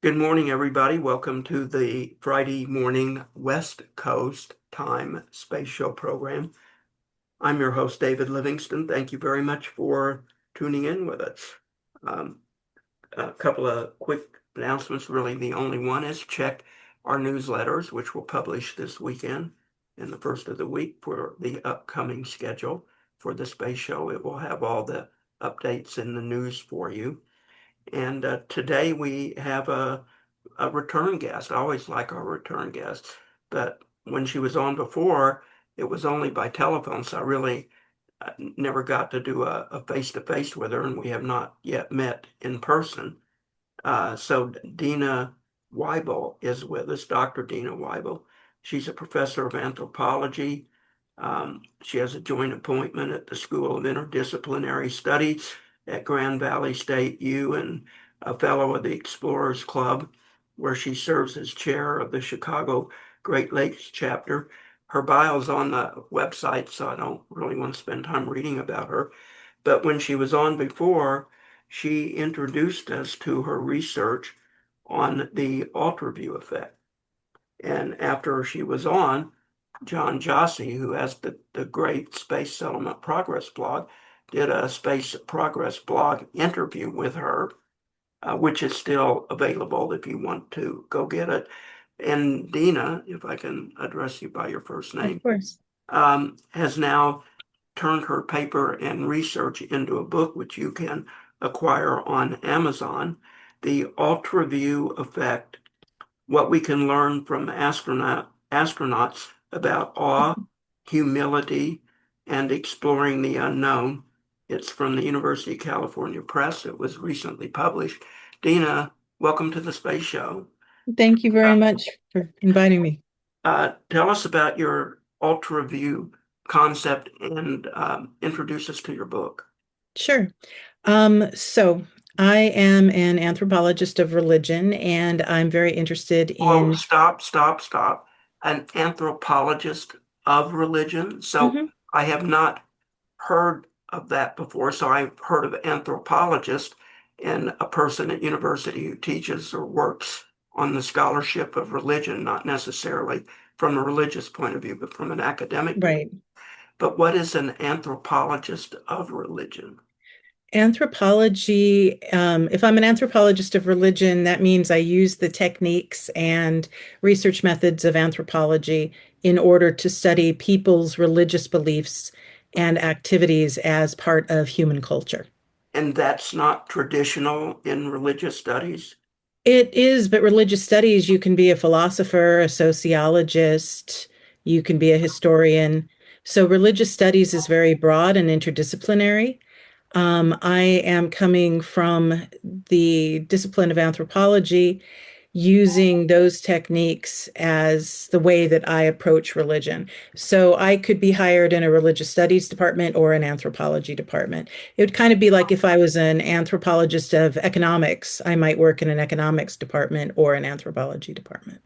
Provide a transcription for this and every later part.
Good morning, everybody. Welcome to the Friday morning West Coast time space show program. I'm your host, David Livingston. Thank you very much for tuning in with us. Um, a couple of quick announcements. Really, the only one is check our newsletters, which we'll publish this weekend in the first of the week for the upcoming schedule for the space show. It will have all the updates in the news for you. And today we have a return guest. I always like our return guests, but when she was on before, it was only by telephone, so I really never got to do a face-to-face with her, and we have not yet met in person. So Dina Weibel is with us, Dr. Dina Weibel. She's a professor of anthropology. She has a joint appointment at the School of Interdisciplinary Studies at Grand Valley State U and a fellow of the Explorers Club, where she serves as chair of the Chicago Great Lakes chapter. Her bio's on the website, so I don't really want to spend time reading about her. But when she was on before, she introduced us to her research on the UltraView effect. And after she was on, John Jossi, who has the great Space Settlement Progress blog, did a Space Progress blog interview with her, which is still available if you want to go get it. And Dina, if I can address you by your first Of name, course. has now turned her paper and research into a book which you can acquire on Amazon, The UltraView Effect, What We Can Learn from Astronauts About Awe, Humility, and Exploring the Unknown. It's from the University of California Press. It was recently published. Dina, welcome to the Space Show. Thank you very much for inviting me. Tell us about your UltraView concept and introduce us to your book. Sure. So I am an anthropologist of religion, and I'm very interested Oh, in. stop. An anthropologist of religion. So Mhm. I have not heard of that before. So I've heard of anthropologist and a person at university who teaches or works on the scholarship of religion, not necessarily from a religious point of view, but from an academic point. Right. But what is an anthropologist of religion? Anthropology, if I'm an anthropologist of religion, that means I use the techniques and research methods of anthropology in order to study people's religious beliefs and activities as part of human culture. And that's not traditional in religious studies. It is, but religious studies, you can be a philosopher, a sociologist, you can be a historian. So religious studies is very broad and interdisciplinary. I am coming from the discipline of anthropology, using those techniques as the way that I approach religion. So I could be hired in a religious studies department or an anthropology department. It would kind of be like if I was an anthropologist of economics, I might work in an economics department or an anthropology department.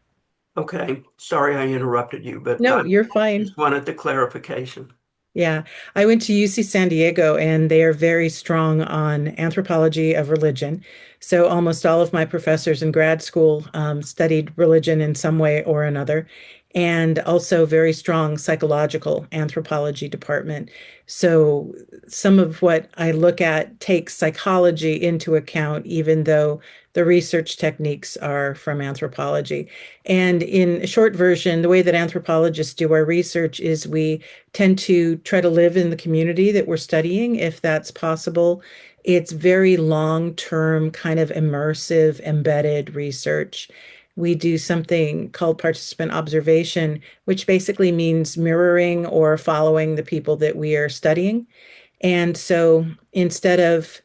Okay, sorry I interrupted you, but No, I you're fine. just wanted the clarification. Yeah, I went to UC San Diego and they are very strong on anthropology of religion. So almost all of my professors in grad school studied religion in some way or another, and also very strong psychological anthropology department. So some of what I look at takes psychology into account, even though the research techniques are from anthropology. And in a short version, the way that anthropologists do our research is we tend to try to live in the community that we're studying, if that's possible. It's very long-term, kind of immersive, embedded research. We do something called participant observation, which basically means mirroring or following the people that we are studying. And so instead of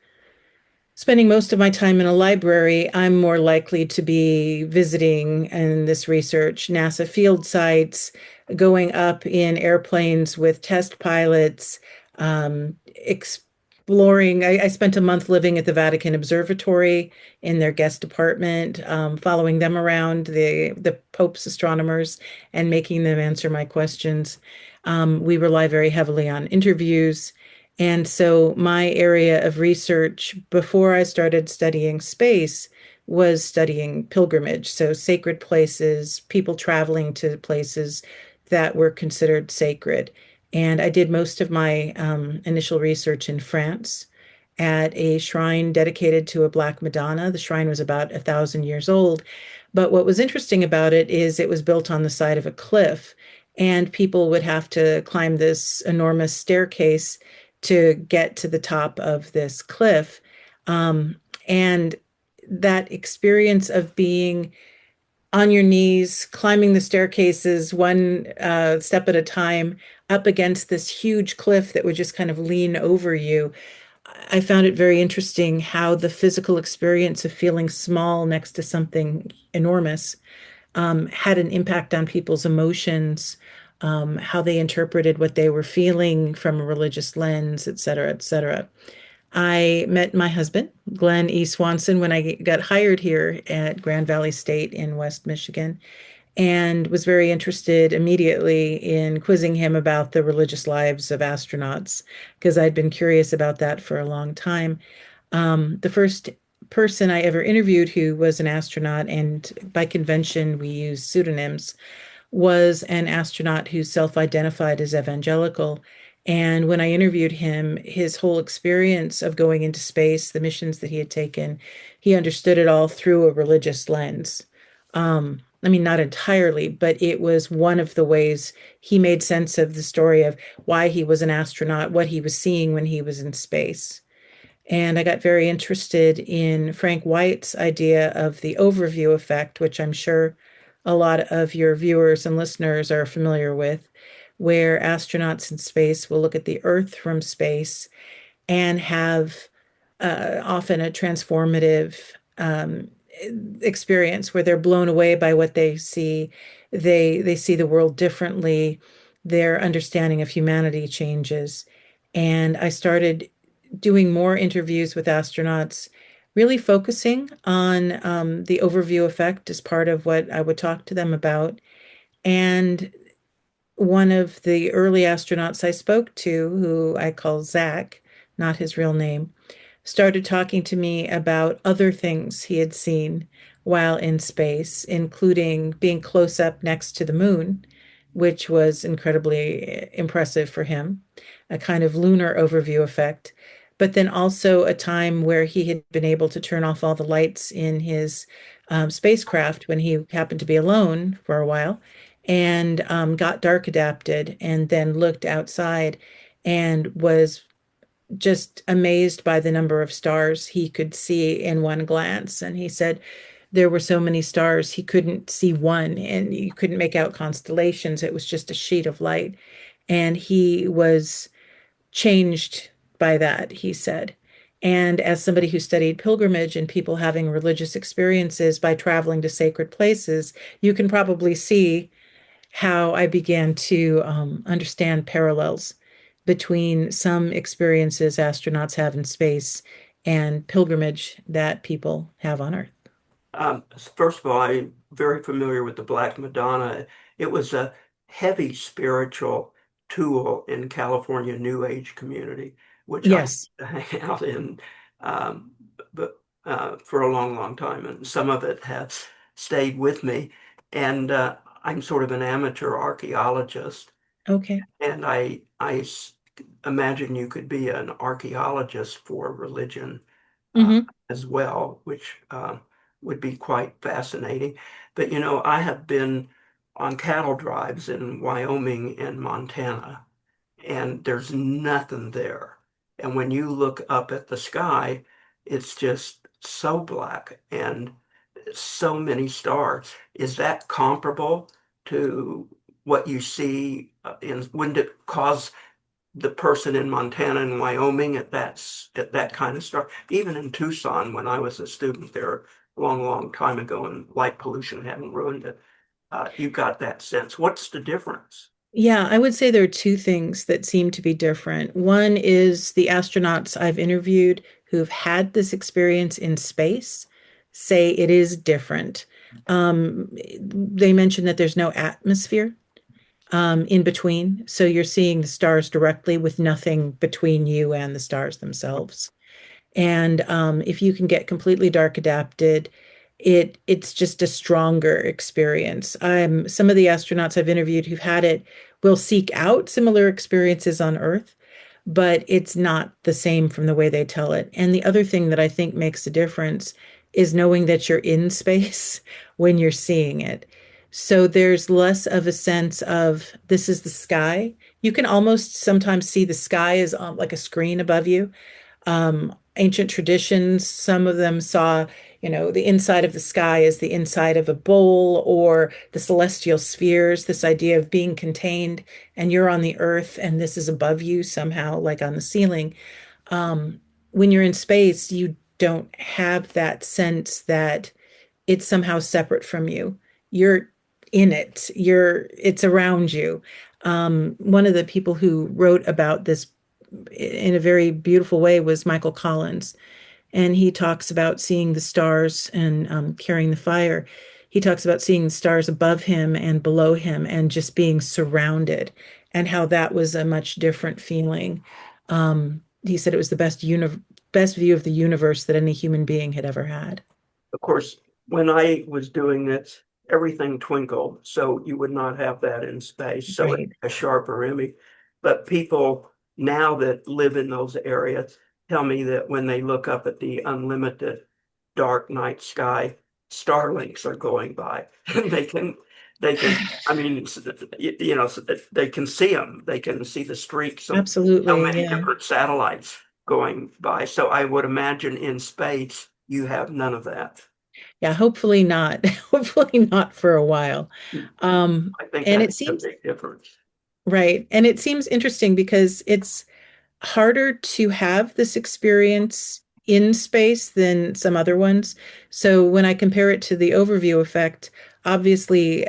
spending most of my time in a library, I'm more likely to be visiting in this research NASA field sites, going up in airplanes with test pilots, exploring. I spent a month living at the Vatican Observatory in their guest department, following them around, the Pope's astronomers, and making them answer my questions. We rely very heavily on interviews. And so my area of research before I started studying space was studying pilgrimage, so sacred places, people traveling to places that were considered sacred. And I did most of my initial research in France at a shrine dedicated to a Black Madonna. The shrine was about 1,000 years old. But what was interesting about it is it was built on the side of a cliff, and people would have to climb this enormous staircase to get to the top of this cliff. And that experience of being on your knees, climbing the staircases one step at a time, up against this huge cliff that would just kind of lean over you. I found it very interesting how the physical experience of feeling small next to something enormous had an impact on people's emotions, how they interpreted what they were feeling from a religious lens, et cetera, et cetera. I met my husband, Glenn E. Swanson, when I got hired here at Grand Valley State in West Michigan, and was very interested immediately in quizzing him about the religious lives of astronauts, because I'd been curious about that for a long time. The first person I ever interviewed who was an astronaut, and by convention we use pseudonyms, was an astronaut who self-identified as evangelical. And when I interviewed him, his whole experience of going into space, the missions that he had taken, he understood it all through a religious lens. I mean, not entirely, but it was one of the ways he made sense of the story of why he was an astronaut, what he was seeing when he was in space. And I got very interested in Frank White's idea of the overview effect, which I'm sure a lot of your viewers and listeners are familiar with, where astronauts in space will look at the Earth from space and have often a transformative experience where they're blown away by what they see. They see the world differently. Their understanding of humanity changes. And I started doing more interviews with astronauts, really focusing on the overview effect as part of what I would talk to them about. And one of the early astronauts I spoke to, who I call Zach, not his real name, started talking to me about other things he had seen while in space, including being close up next to the moon, which was incredibly impressive for him, a kind of lunar overview effect. But then also a time where he had been able to turn off all the lights in his spacecraft when he happened to be alone for a while and got dark adapted and then looked outside and was just amazed by the number of stars he could see in one glance. And he said there were so many stars, he couldn't see one and you couldn't make out constellations. It was just a sheet of light. And he was changed by that, he said. And as somebody who studied pilgrimage and people having religious experiences by traveling to sacred places, you can probably see how I began to understand parallels between some experiences astronauts have in space and pilgrimage that people have on Earth. First of all, I'm very familiar with the Black Madonna. It was a heavy spiritual tool in California New Age community, which I Yes. hang out in, um, but for a long, long time, and some of it has stayed with me. And I'm sort of an amateur archaeologist, Okay. and imagine you could be an archaeologist for religion uh, Hmm. as well, which would be quite fascinating. But I have been on cattle drives in Wyoming and Montana, and there's nothing there. And when you look up at the sky, it's just so black and so many stars. Is that comparable to what you see in, wouldn't it cause the person in Montana and Wyoming at that kind of stuff. Even in Tucson, when I was a student there a long, long time ago, and light pollution hadn't ruined it, you got that sense. What's the difference? Yeah, I would say there are two things that seem to be different. One is the astronauts I've interviewed who've had this experience in space say it is different. They mentioned that there's no atmosphere in between. So you're seeing the stars directly with nothing between you and the stars themselves. And if you can get completely dark adapted, it's just a stronger experience. Some of the astronauts I've interviewed who've had it will seek out similar experiences on Earth, but it's not the same from the way they tell it. And the other thing that I think makes a difference is knowing that you're in space when you're seeing it. So there's less of a sense of this is the sky. You can almost sometimes see the sky as like a screen above you. Ancient traditions, some of them saw, the inside of the sky as the inside of a bowl or the celestial spheres, this idea of being contained and you're on the earth and this is above you somehow, like on the ceiling. Um, when you're in space, you don't have that sense that it's somehow separate from you. You're in it. It's around you. One of the people who wrote about this in a very beautiful way was Michael Collins, and he talks about seeing the stars and carrying the fire. He talks about seeing the stars above him and below him and just being surrounded, and how that was a much different feeling. He said it was the best view of the universe that any human being had ever had. Of course, when I was doing it, everything twinkled, so you would not have that in space. So it's Right. a sharper image. But people now that live in those areas tell me that when they look up at the unlimited dark night sky, starlinks are going by. And I mean, they can see them. They can see the streaks of so Absolutely. many Yeah. different satellites going by. So I would imagine in space, you have none of that. Yeah, hopefully not. Hopefully not for a while. I think And that's it a seems big difference. right. And it seems interesting because it's harder to have this experience in space than some other ones. So when I compare it to the overview effect, obviously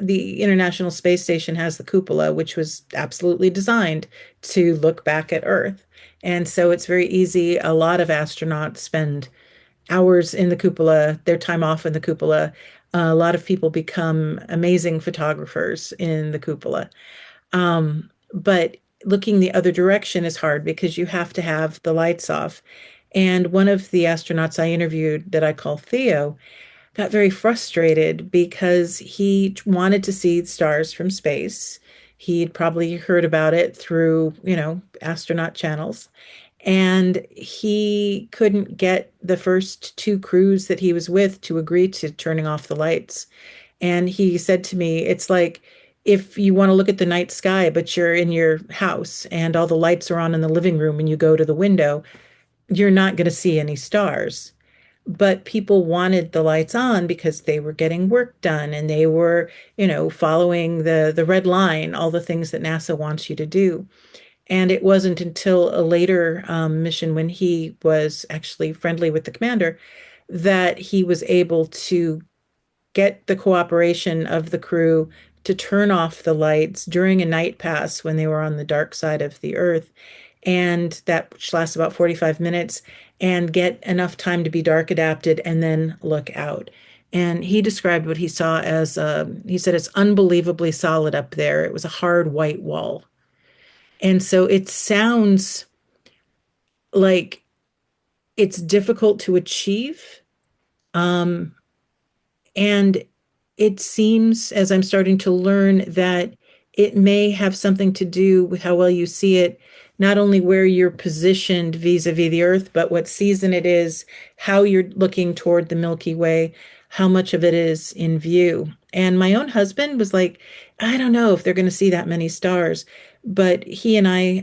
the International Space Station has the cupola, which was absolutely designed to look back at Earth. And so it's very easy. A lot of astronauts spend hours in the cupola, their time off in the cupola. A lot of people become amazing photographers in the cupola. But looking the other direction is hard because you have to have the lights off. And one of the astronauts I interviewed that I call Theo got very frustrated because he wanted to see stars from space. He'd probably heard about it through, astronaut channels. And he couldn't get the first two crews that he was with to agree to turning off the lights. And he said to me, it's like if you want to look at the night sky, but you're in your house and all the lights are on in the living room and you go to the window, you're not going to see any stars. But people wanted the lights on because they were getting work done and they were, following the red line, all the things that NASA wants you to do. And it wasn't until a later mission when he was actually friendly with the commander that he was able to get the cooperation of the crew to turn off the lights during a night pass when they were on the dark side of the earth. And that which lasts about 45 minutes and get enough time to be dark adapted and then look out. And he described what he saw as, he said, it's unbelievably solid up there. It was a hard white wall. And so it sounds like it's difficult to achieve. Um, And it seems, as I'm starting to learn, that it may have something to do with how well you see it, not only where you're positioned vis-a-vis the Earth, but what season it is, how you're looking toward the Milky Way, how much of it is in view. And my own husband was like, I don't know if they're going to see that many stars. But he and I,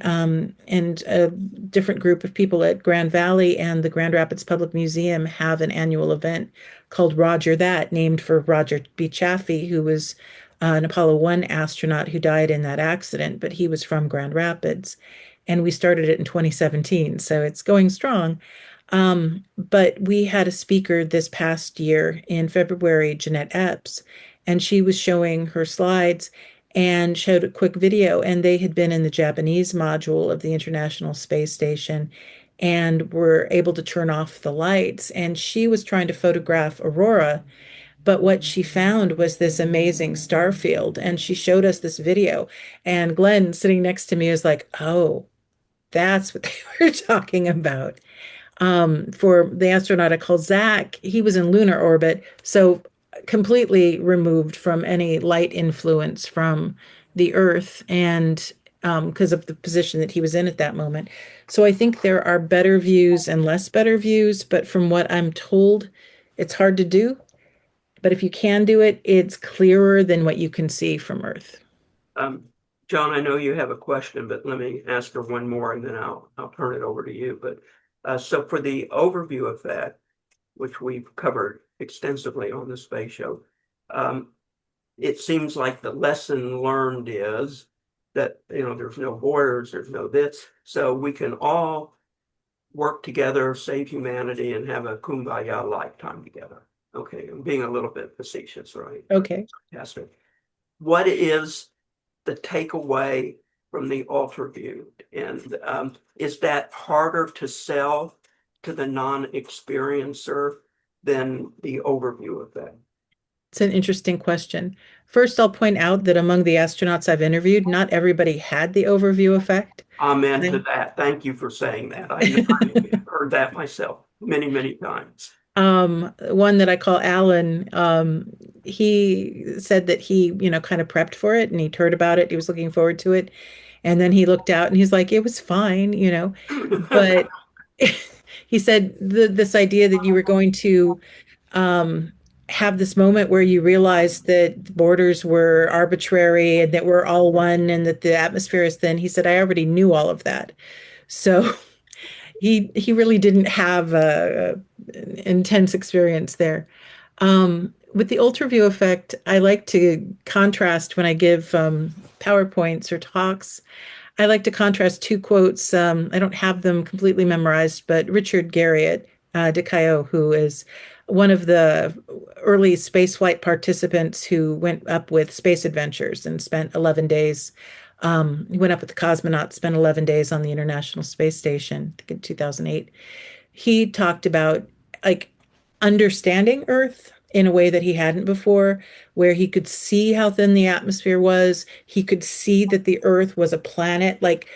and a different group of people at Grand Valley and the Grand Rapids Public Museum have an annual event called Roger That, named for Roger B. Chaffee, who was an Apollo 1 astronaut who died in that accident, but he was from Grand Rapids. And we started it in 2017, so it's going strong. But we had a speaker this past year in February, Jeanette Epps, and she was showing her slides and showed a quick video. And they had been in the Japanese module of the International Space Station and were able to turn off the lights. And she was trying to photograph aurora, but what she found was this amazing star field. And she showed us this video. And Glenn sitting next to me was like, oh, that's what they were talking about. For the astronaut I call Zach, he was in lunar orbit, so completely removed from any light influence from the Earth, and because of the position that he was in at that moment. So I think there are better views and less better views, but from what I'm told, it's hard to do. But if you can do it, it's clearer than what you can see from Earth. Um, John, I know you have a question, but let me ask her one more and then I'll turn it over to you. But so for the overview effect, which we've covered extensively on the space show, um, it seems like the lesson learned is that there's no borders, there's no this, so we can all work together, save humanity, and have a kumbaya lifetime together. Okay, I'm being a little bit facetious, right? Or Okay. sarcastic. What is the takeaway from the UltraView? And is that harder to sell to the non-experiencer than the overview effect? It's an interesting question. First, I'll point out that among the astronauts I've interviewed, not everybody had the overview effect. Amen to I- that. Thank you for saying that. I've heard that myself many, many times. One that I call Alan, he said that he, kind of prepped for it and he'd heard about it. He was looking forward to it. And then he looked out and he's like, it was fine. But he said this idea that you were going to um, have this moment where you realize that borders were arbitrary and that we're all one and that the atmosphere is thin. He said, I already knew all of that. So he really didn't have an intense experience there. With the UltraView effect, I like to contrast when I give PowerPoints or talks. I like to contrast two quotes. I don't have them completely memorized, but Richard Garriott de Cailloux, who is one of the early spaceflight participants who went up with Space Adventures and spent 11 days. He went up with the cosmonauts, spent 11 days on the International Space Station, I think in 2008. He talked about like understanding Earth in a way that he hadn't before, where he could see how thin the atmosphere was. He could see that the Earth was a planet. Like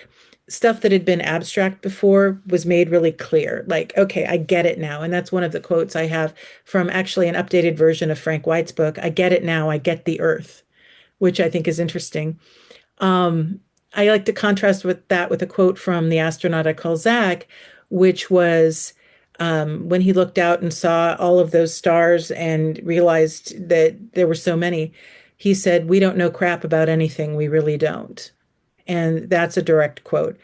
stuff that had been abstract before was made really clear. Like, okay, I get it now. And that's one of the quotes I have from actually an updated version of Frank White's book. I get it now. I get the Earth, which I think is interesting. Um, I like to contrast with that with a quote from the astronaut I call Zach, which was when he looked out and saw all of those stars and realized that there were so many. He said, "We don't know crap about anything. We really don't." And that's a direct quote.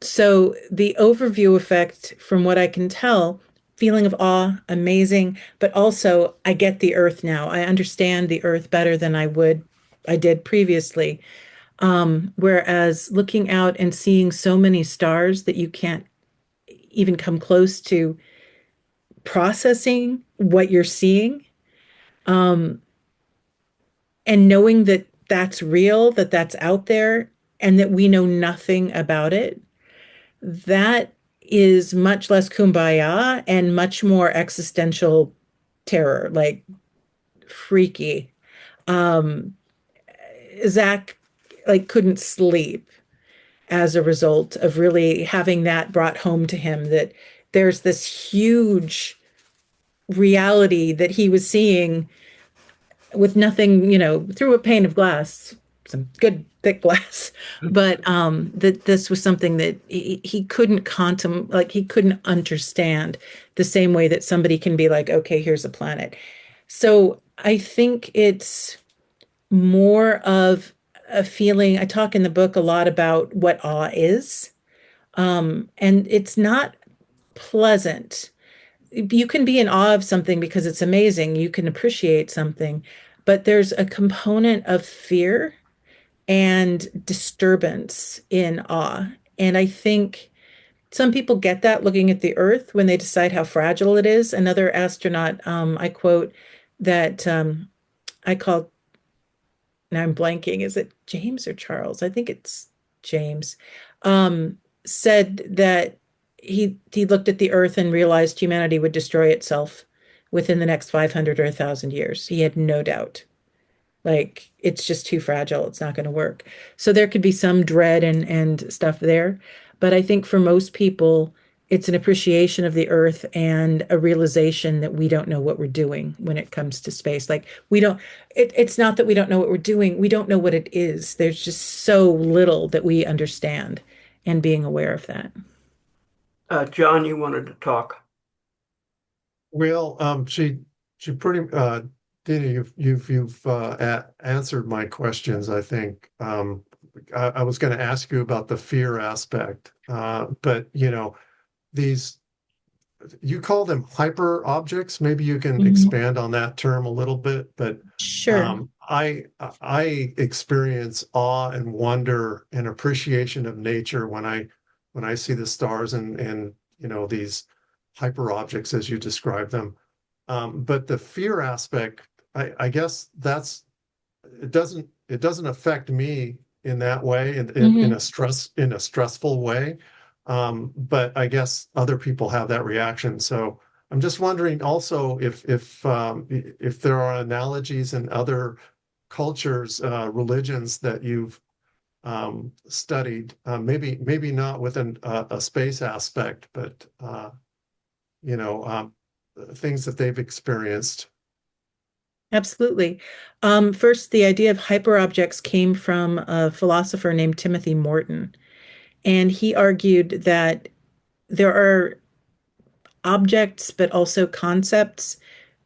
So the overview effect, from what I can tell, feeling of awe, amazing, but also I get the earth now. I understand the earth better than I did previously. Whereas looking out and seeing so many stars that you can't even come close to processing what you're seeing, um, and knowing that that's real, that that's out there, and that we know nothing about it, that is much less kumbaya and much more existential terror, like freaky. Um, Zach like couldn't sleep as a result of really having that brought home to him that there's this huge reality that he was seeing with nothing, through a pane of glass, some good thick glass, but that this was something that he couldn't like he couldn't understand the same way that somebody can be like, okay, here's a planet. So I think it's more of a feeling. I talk in the book a lot about what awe is. And it's not pleasant. You can be in awe of something because it's amazing. You can appreciate something, but there's a component of fear and disturbance in awe. And I think some people get that looking at the Earth when they decide how fragile it is. Another astronaut, I quote that I call, now I'm blanking, is it James or Charles? I think it's James. Um, Said that he looked at the Earth and realized humanity would destroy itself within the next 500 or 1,000 years. He had no doubt. Like it's just too fragile. It's not going to work. So there could be some dread and stuff there. But I think for most people, it's an appreciation of the earth and a realization that we don't know what we're doing when it comes to space. Like we don't, it's not that we don't know what we're doing, we don't know what it is. There's just so little that we understand, and being aware of that. John, you wanted to talk. Well, she pretty Dina, you've answered my questions, I think. I was going to ask you about the fear aspect, but these you call them hyper objects. Maybe you can Mhm. expand on that term a little bit, but Sure. I experience awe and wonder and appreciation of nature when I see the stars and these hyper objects as you describe them. But the fear aspect, I guess it doesn't affect me in that way in Hmm. in a stressful way. But I guess other people have that reaction. So I'm just wondering also if there are analogies in other cultures, religions that you've studied, maybe not with a space aspect, but you know, um, things that they've experienced. Absolutely. First, the idea of hyperobjects came from a philosopher named Timothy Morton, and he argued that there are objects, but also concepts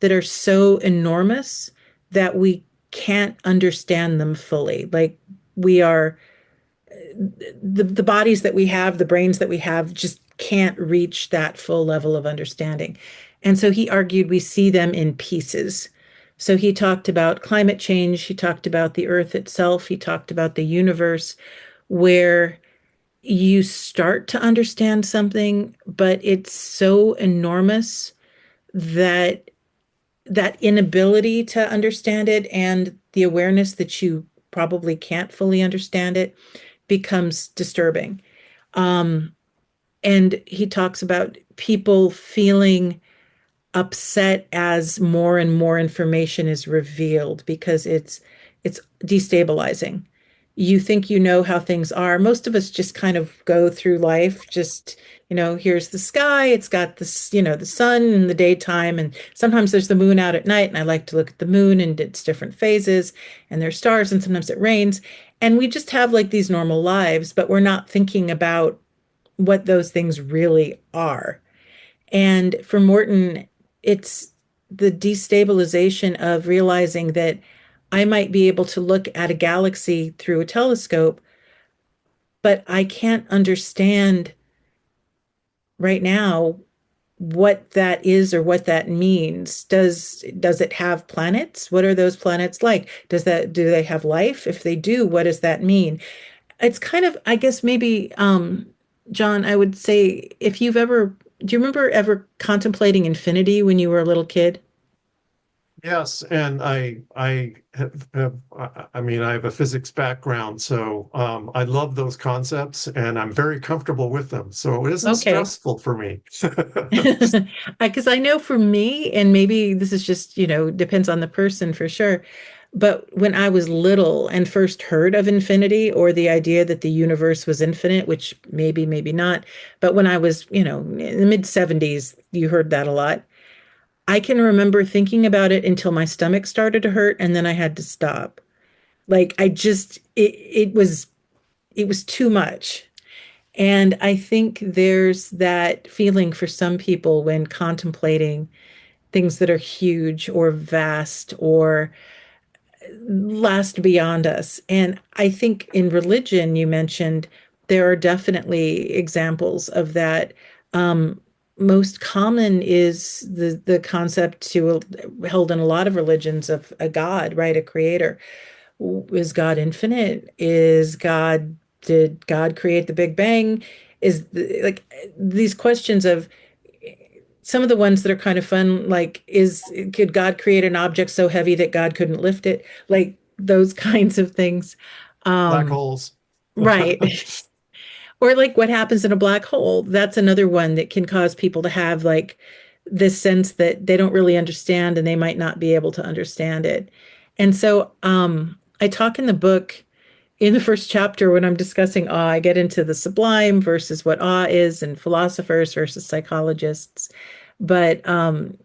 that are so enormous that we can't understand them fully. Like we are the bodies that we have, the brains that we have just can't reach that full level of understanding. And so he argued we see them in pieces. So he talked about climate change, he talked about the earth itself, he talked about the universe, where you start to understand something, but it's so enormous that that inability to understand it and the awareness that you probably can't fully understand it becomes disturbing. Um, and he talks about people feeling upset as more and more information is revealed because it's destabilizing. You think you know how things are. Most of us just kind of go through life just, here's the sky, it's got this, the sun in the daytime, and sometimes there's the moon out at night, and I like to look at the moon and its different phases, and there's stars, and sometimes it rains, and we just have like these normal lives, but we're not thinking about what those things really are. And for Morton, it's the destabilization of realizing that I might be able to look at a galaxy through a telescope, but I can't understand right now what that is or what that means. Does it have planets? What are those planets like? Do they have life? If they do, what does that mean? It's kind of, I guess maybe, John, I would say if you've ever, do you remember ever contemplating infinity when you were a little kid? Yes, and I mean, I have a physics background, so I love those concepts, and I'm very comfortable with them. So it isn't Okay. stressful for me. Because I know for me, and maybe this is just, depends on the person for sure. But when I was little and first heard of infinity or the idea that the universe was infinite, which maybe not, but when I was, in the mid 70s, you heard that a lot. I can remember thinking about it until my stomach started to hurt and then I had to stop. Like I just it was too much. And I think there's that feeling for some people when contemplating things that are huge or vast or last beyond us. And I think in religion, you mentioned there are definitely examples of that. Um, Most common is the concept held in a lot of religions of a God, right? A creator. Is God infinite? Did God create the Big Bang? Like these questions of some of the ones that are kind of fun, like could God create an object so heavy that God couldn't lift it? Like those kinds of things. Black Um, holes. right. Or like what happens in a black hole. That's another one that can cause people to have like this sense that they don't really understand and they might not be able to understand it. And so I talk in the book in the first chapter, when I'm discussing awe, I get into the sublime versus what awe is, and philosophers versus psychologists. But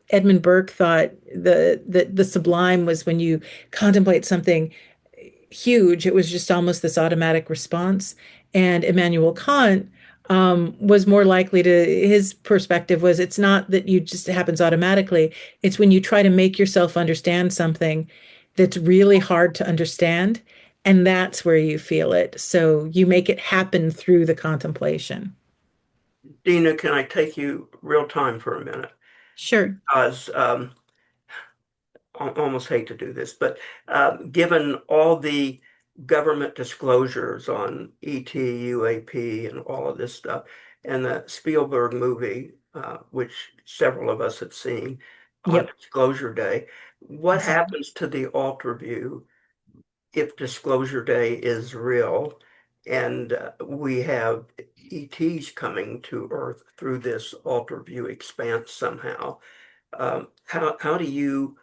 Edmund Burke thought the sublime was when you contemplate something huge. It was just almost this automatic response. And Immanuel Kant was more likely to, his perspective was it's not that you just it happens automatically. It's when you try to make yourself understand something that's really hard to understand. And that's where you feel it. So you make it happen through the contemplation. Dina, can I take you real time for a minute? Sure. Because I almost hate to do this, but given all the government disclosures on ET, UAP, and all of this stuff, and the Spielberg movie, which several of us have seen on Yep. Disclosure Day, what I saw. happens to the UltraView if Disclosure Day is real and we have ETs coming to Earth through this UltraView expanse somehow? How do you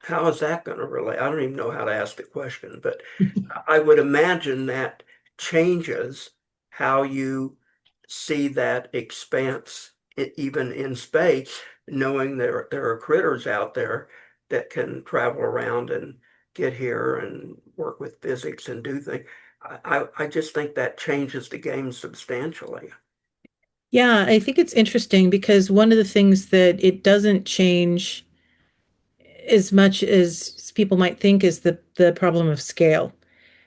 how is that going to relate? I don't even know how to ask the question, but I would imagine that changes how you see that expanse, even in space, knowing there are critters out there that can travel around and get here and work with physics and do things. I just think that changes the game substantially. Yeah, I think it's interesting because one of the things that it doesn't change as much as people might think is the problem of scale.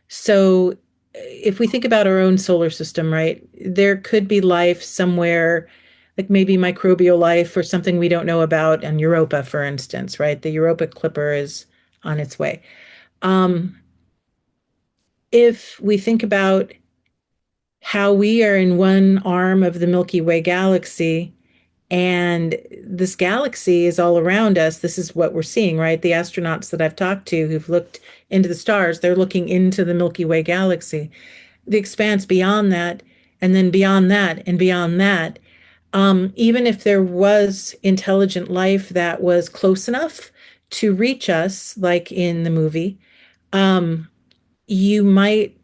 So if we think about our own solar system, right, there could be life somewhere, like maybe microbial life or something we don't know about on Europa, for instance, right? The Europa Clipper is on its way. Um, if we think about how we are in one arm of the Milky Way galaxy, and this galaxy is all around us. This is what we're seeing, right? The astronauts that I've talked to who've looked into the stars, they're looking into the Milky Way galaxy. The expanse beyond that, and then beyond that, and beyond that. Even if there was intelligent life that was close enough to reach us, like in the movie, um, you might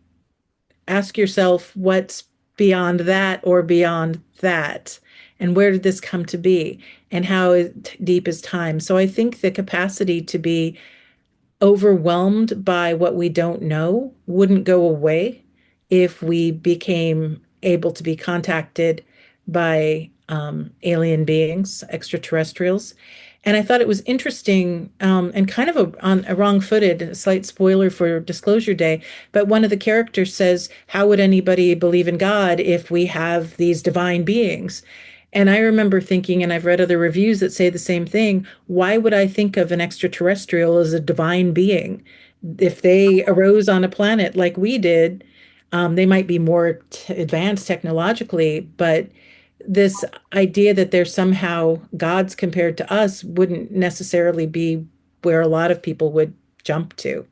ask yourself what's beyond that or beyond that, and where did this come to be, and how deep is time. So I think the capacity to be overwhelmed by what we don't know wouldn't go away if we became able to be contacted by alien beings, extraterrestrials. And I thought it was interesting and kind of on a wrong-footed, a slight spoiler for Disclosure Day, but one of the characters says, "How would anybody believe in God if we have these divine beings?" And I remember thinking, and I've read other reviews that say the same thing, why would I think of an extraterrestrial as a divine being? If they arose on a planet like we did, they might be more advanced technologically, but this idea that they're somehow gods compared to us wouldn't necessarily be where a lot of people would jump to.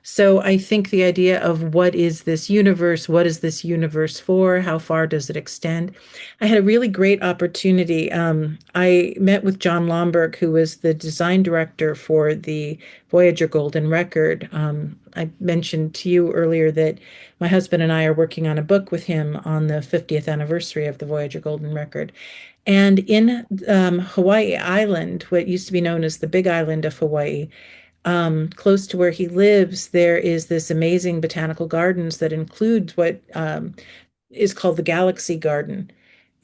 So I think the idea of what is this universe? What is this universe for? How far does it extend? I had a really great opportunity. I met with John Lomberg, who was the design director for the Voyager Golden Record. I mentioned to you earlier that my husband and I are working on a book with him on the 50th anniversary of the Voyager Golden Record. And in Hawaii Island, what used to be known as the Big Island of Hawaii, close to where he lives, there is this amazing botanical gardens that includes what is called the Galaxy Garden.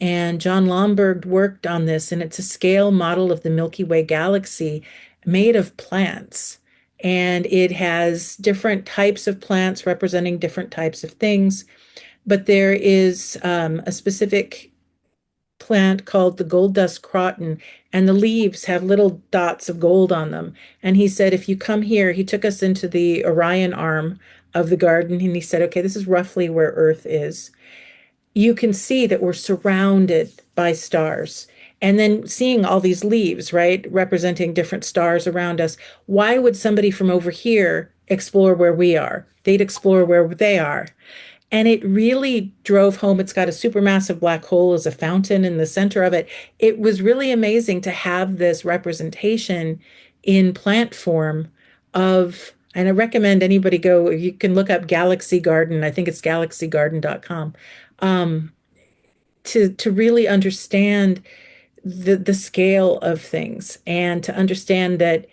And John Lomberg worked on this, and it's a scale model of the Milky Way galaxy made of plants. And it has different types of plants representing different types of things. But there is a specific plant called the gold dust croton, and the leaves have little dots of gold on them. And he said, if you come here, he took us into the Orion arm of the garden, and he said, okay, this is roughly where Earth is. You can see that we're surrounded by stars. And then seeing all these leaves, right, representing different stars around us, why would somebody from over here explore where we are? They'd explore where they are. And it really drove home. It's got a supermassive black hole as a fountain in the center of it. It was really amazing to have this representation in plant form of And I recommend anybody go, you can look up Galaxy Garden. I think it's galaxygarden.com. Um, to really understand the scale of things and to understand that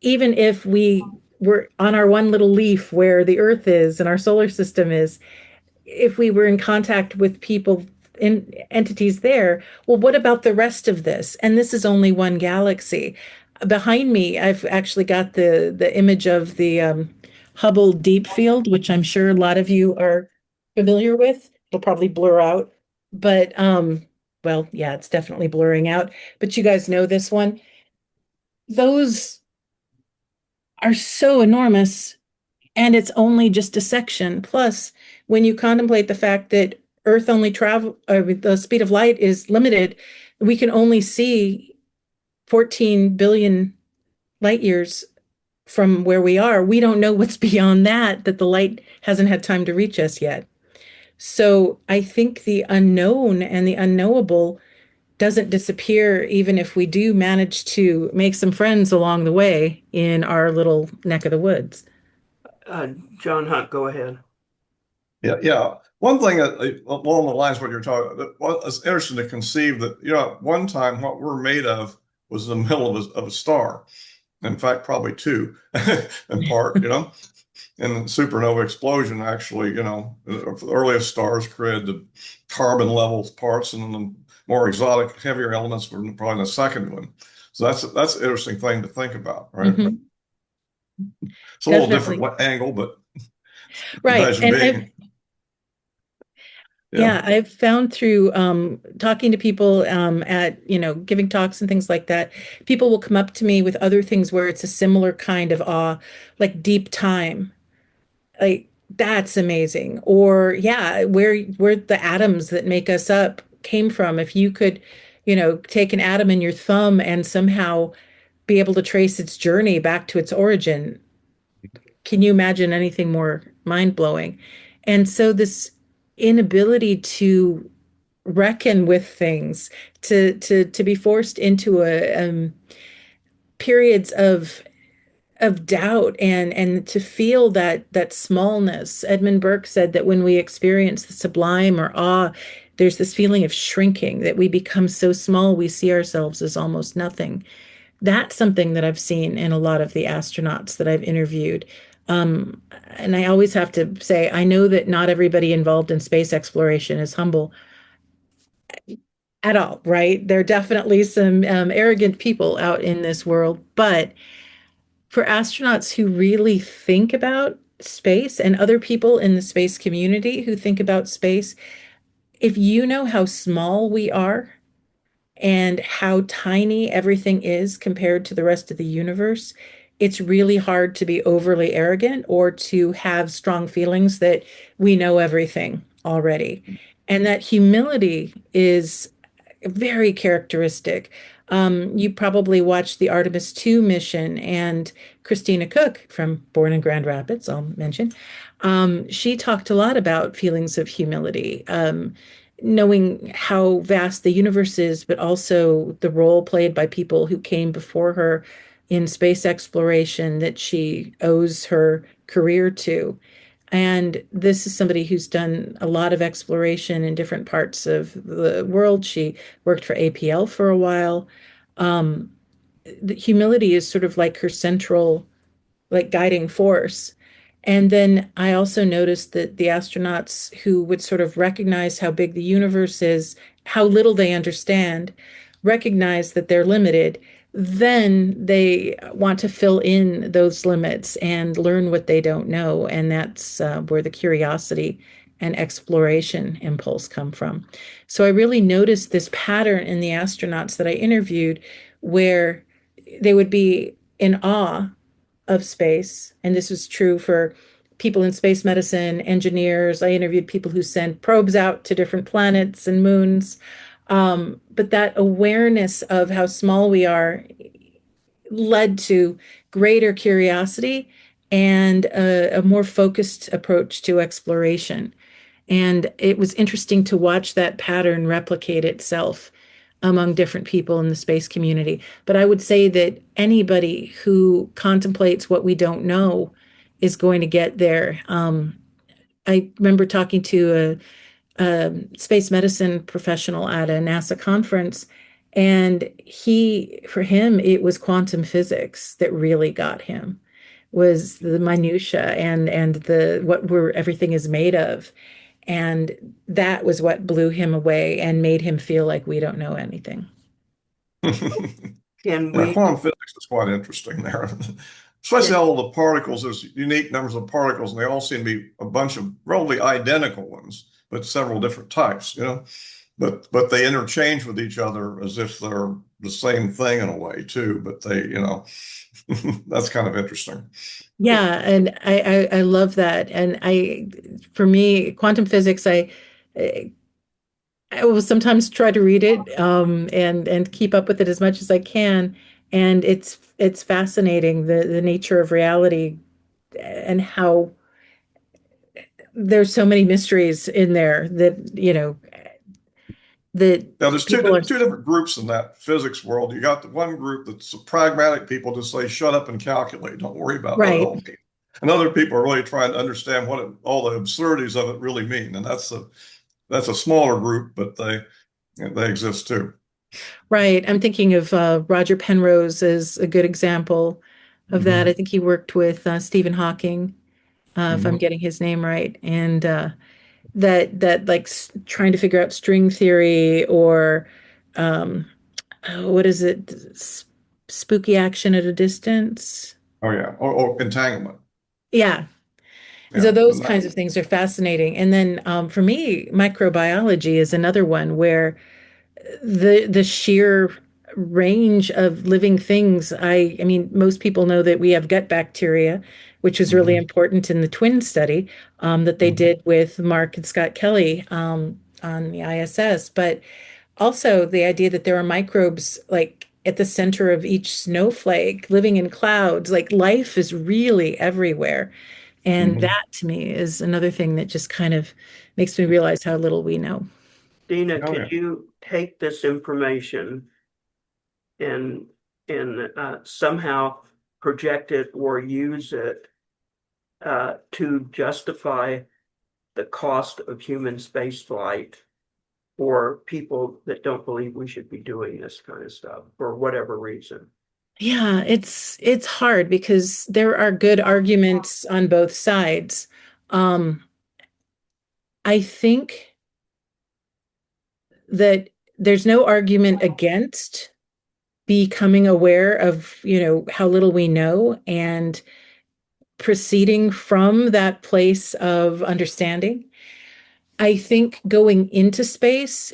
even if we were on our one little leaf where the Earth is and our solar system is, if we were in contact with people in entities there, well, what about the rest of this? And this is only one galaxy. Behind me, I've actually got the image of the Hubble Deep Field, which I'm sure a lot of you are familiar with. It'll probably blur out, but well, yeah, it's definitely blurring out. But you guys know this one. Those are so enormous, and it's only just a section. Plus, when you contemplate the fact that Earth only travel, the speed of light is limited, we can only see 14 billion light years from where we are. We don't know what's beyond that, that the light hasn't had time to reach us yet. So I think the unknown and the unknowable doesn't disappear, even if we do manage to make some friends along the way in our little neck of the woods. Uh, John Hunt, go ahead. Yeah, yeah. One thing along the lines of what you're talking about, well, it's interesting to conceive that, at one time what we're made of was the middle of a star. In fact, probably two in part, And the supernova explosion actually, the earliest stars created the carbon level parts, and then the more exotic, heavier elements were probably in the second one. So that's an interesting thing to think about, right? Mhm. It's a little Definitely. different angle, but Right. imagine And being, yeah, I've found through talking to people at, giving talks and things like that, people will come up to me with other things where it's a similar kind of awe, like deep time. Like that's amazing. Or yeah, where the atoms that make us up came from. If you could, take an atom in your thumb and somehow be able to trace its journey back to its origin, can you imagine anything more mind-blowing? And so this inability to reckon with things, to be forced into a periods of doubt and to feel that smallness. Edmund Burke said that when we experience the sublime or awe, there's this feeling of shrinking, that we become so small we see ourselves as almost nothing. That's something that I've seen in a lot of the astronauts that I've interviewed. And I always have to say, I know that not everybody involved in space exploration is humble at all, right? There are definitely some arrogant people out in this world, but for astronauts who really think about space and other people in the space community who think about space, if you know how small we are and how tiny everything is compared to the rest of the universe, it's really hard to be overly arrogant or to have strong feelings that we know everything already. And that humility is very characteristic. You probably watched the Artemis 2 mission, and Christina Cook from Born in Grand Rapids, I'll mention, she talked a lot about feelings of humility, knowing how vast the universe is, but also the role played by people who came before her in space exploration that she owes her career to. And this is somebody who's done a lot of exploration in different parts of the world. She worked for APL for a while. Um, the humility is sort of like her central, like guiding force. And then I also noticed that the astronauts who would sort of recognize how big the universe is, how little they understand, recognize that they're limited, then they want to fill in those limits and learn what they don't know. And that's where the curiosity and exploration impulse come from. So I really noticed this pattern in the astronauts that I interviewed where they would be in awe of space. And this was true for people in space medicine, engineers. I interviewed people who send probes out to different planets and moons. But that awareness of how small we are led to greater curiosity and a more focused approach to exploration. And it was interesting to watch that pattern replicate itself among different people in the space community. But I would say that anybody who contemplates what we don't know is going to get there. I remember talking to space medicine professional at a NASA conference, and for him, it was quantum physics that really got him, was the minutia and the everything is made of. And that was what blew him away and made him feel like we don't know anything. Can Yeah, we, quantum physics is quite interesting there. Especially all the particles, there's unique numbers of particles, and they all seem to be a bunch of relatively identical ones, but several different types, you know. But they interchange with each other as if they're the same thing in a way too. But they, you know, that's kind of interesting. Yeah, and I love that. And for me, quantum physics, I will sometimes try to read it and keep up with it as much as I can. And it's fascinating the nature of reality and how there's so many mysteries in there that that Now, there's people are two different groups in that physics world. You got the one group that's the pragmatic people, just say, shut up and calculate. Don't worry about what it right. all means. And other people are really trying to understand all the absurdities of it really mean. And that's a smaller group, but they exist too. Right. I'm thinking of Roger Penrose as a good example of that. I think he worked with Stephen Hawking, if I'm Mhm. getting his name right, and that like trying to figure out string theory or what is it? Spooky action at a distance. Oh yeah. Or entanglement. Yeah. So Yeah. those kinds of things are fascinating. And then for me, microbiology is another one where the sheer range of living things. I mean, most people know that we have gut bacteria, which was really Mhm. important in the twin study that they Mhm. did with Mark and Scott Kelly on the ISS. But also the idea that there are microbes like at the center of each snowflake living in clouds, like life is really everywhere. And Mhm. that to me is another thing that just kind of makes me realize how little we know. Dina, Oh could yeah. you take this information and somehow project it or use it to justify the cost of human spaceflight for people that don't believe we should be doing this kind of stuff for whatever reason? Yeah, it's hard because there are good arguments on both sides. Um, I think that there's no argument against becoming aware of, how little we know and proceeding from that place of understanding. I think going into space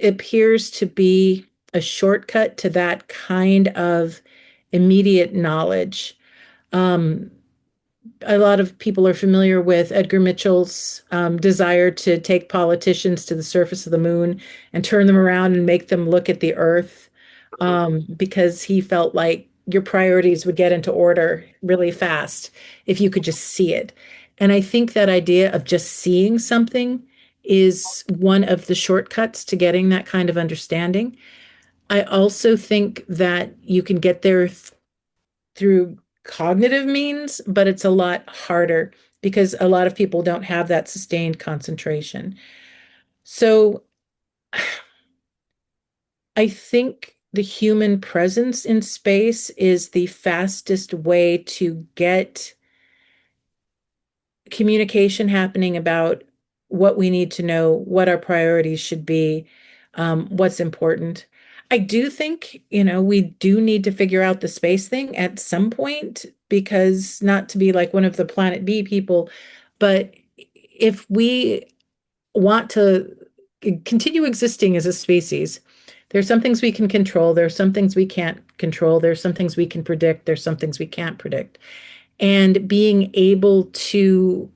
appears to be a shortcut to that kind of immediate knowledge. Um, a lot of people are familiar with Edgar Mitchell's desire to take politicians to the surface of the moon and turn them around and make them look at the Earth because he felt like your priorities would get into order really fast if you could just see it. And I think that idea of just seeing something is one of the shortcuts to getting that kind of understanding. I also think that you can get there through cognitive means, but it's a lot harder because a lot of people don't have that sustained concentration. So I think the human presence in space is the fastest way to get communication happening about what we need to know, what our priorities should be, what's important. I do think, we do need to figure out the space thing at some point because not to be like one of the Planet B people, but if we want to continue existing as a species, there's some things we can control, there's some things we can't control, there's some things we can predict, there's some things we can't predict. And being able to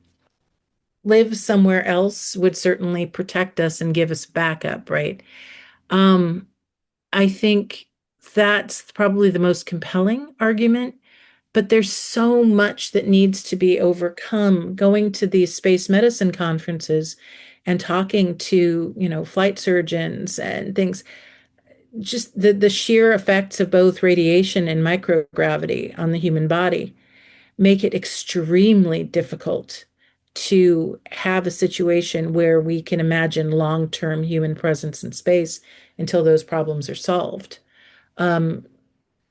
live somewhere else would certainly protect us and give us backup, right? Um, I think that's probably the most compelling argument, but there's so much that needs to be overcome. Going to these space medicine conferences and talking to, flight surgeons and things, just the sheer effects of both radiation and microgravity on the human body make it extremely difficult to have a situation where we can imagine long-term human presence in space until those problems are solved. Um,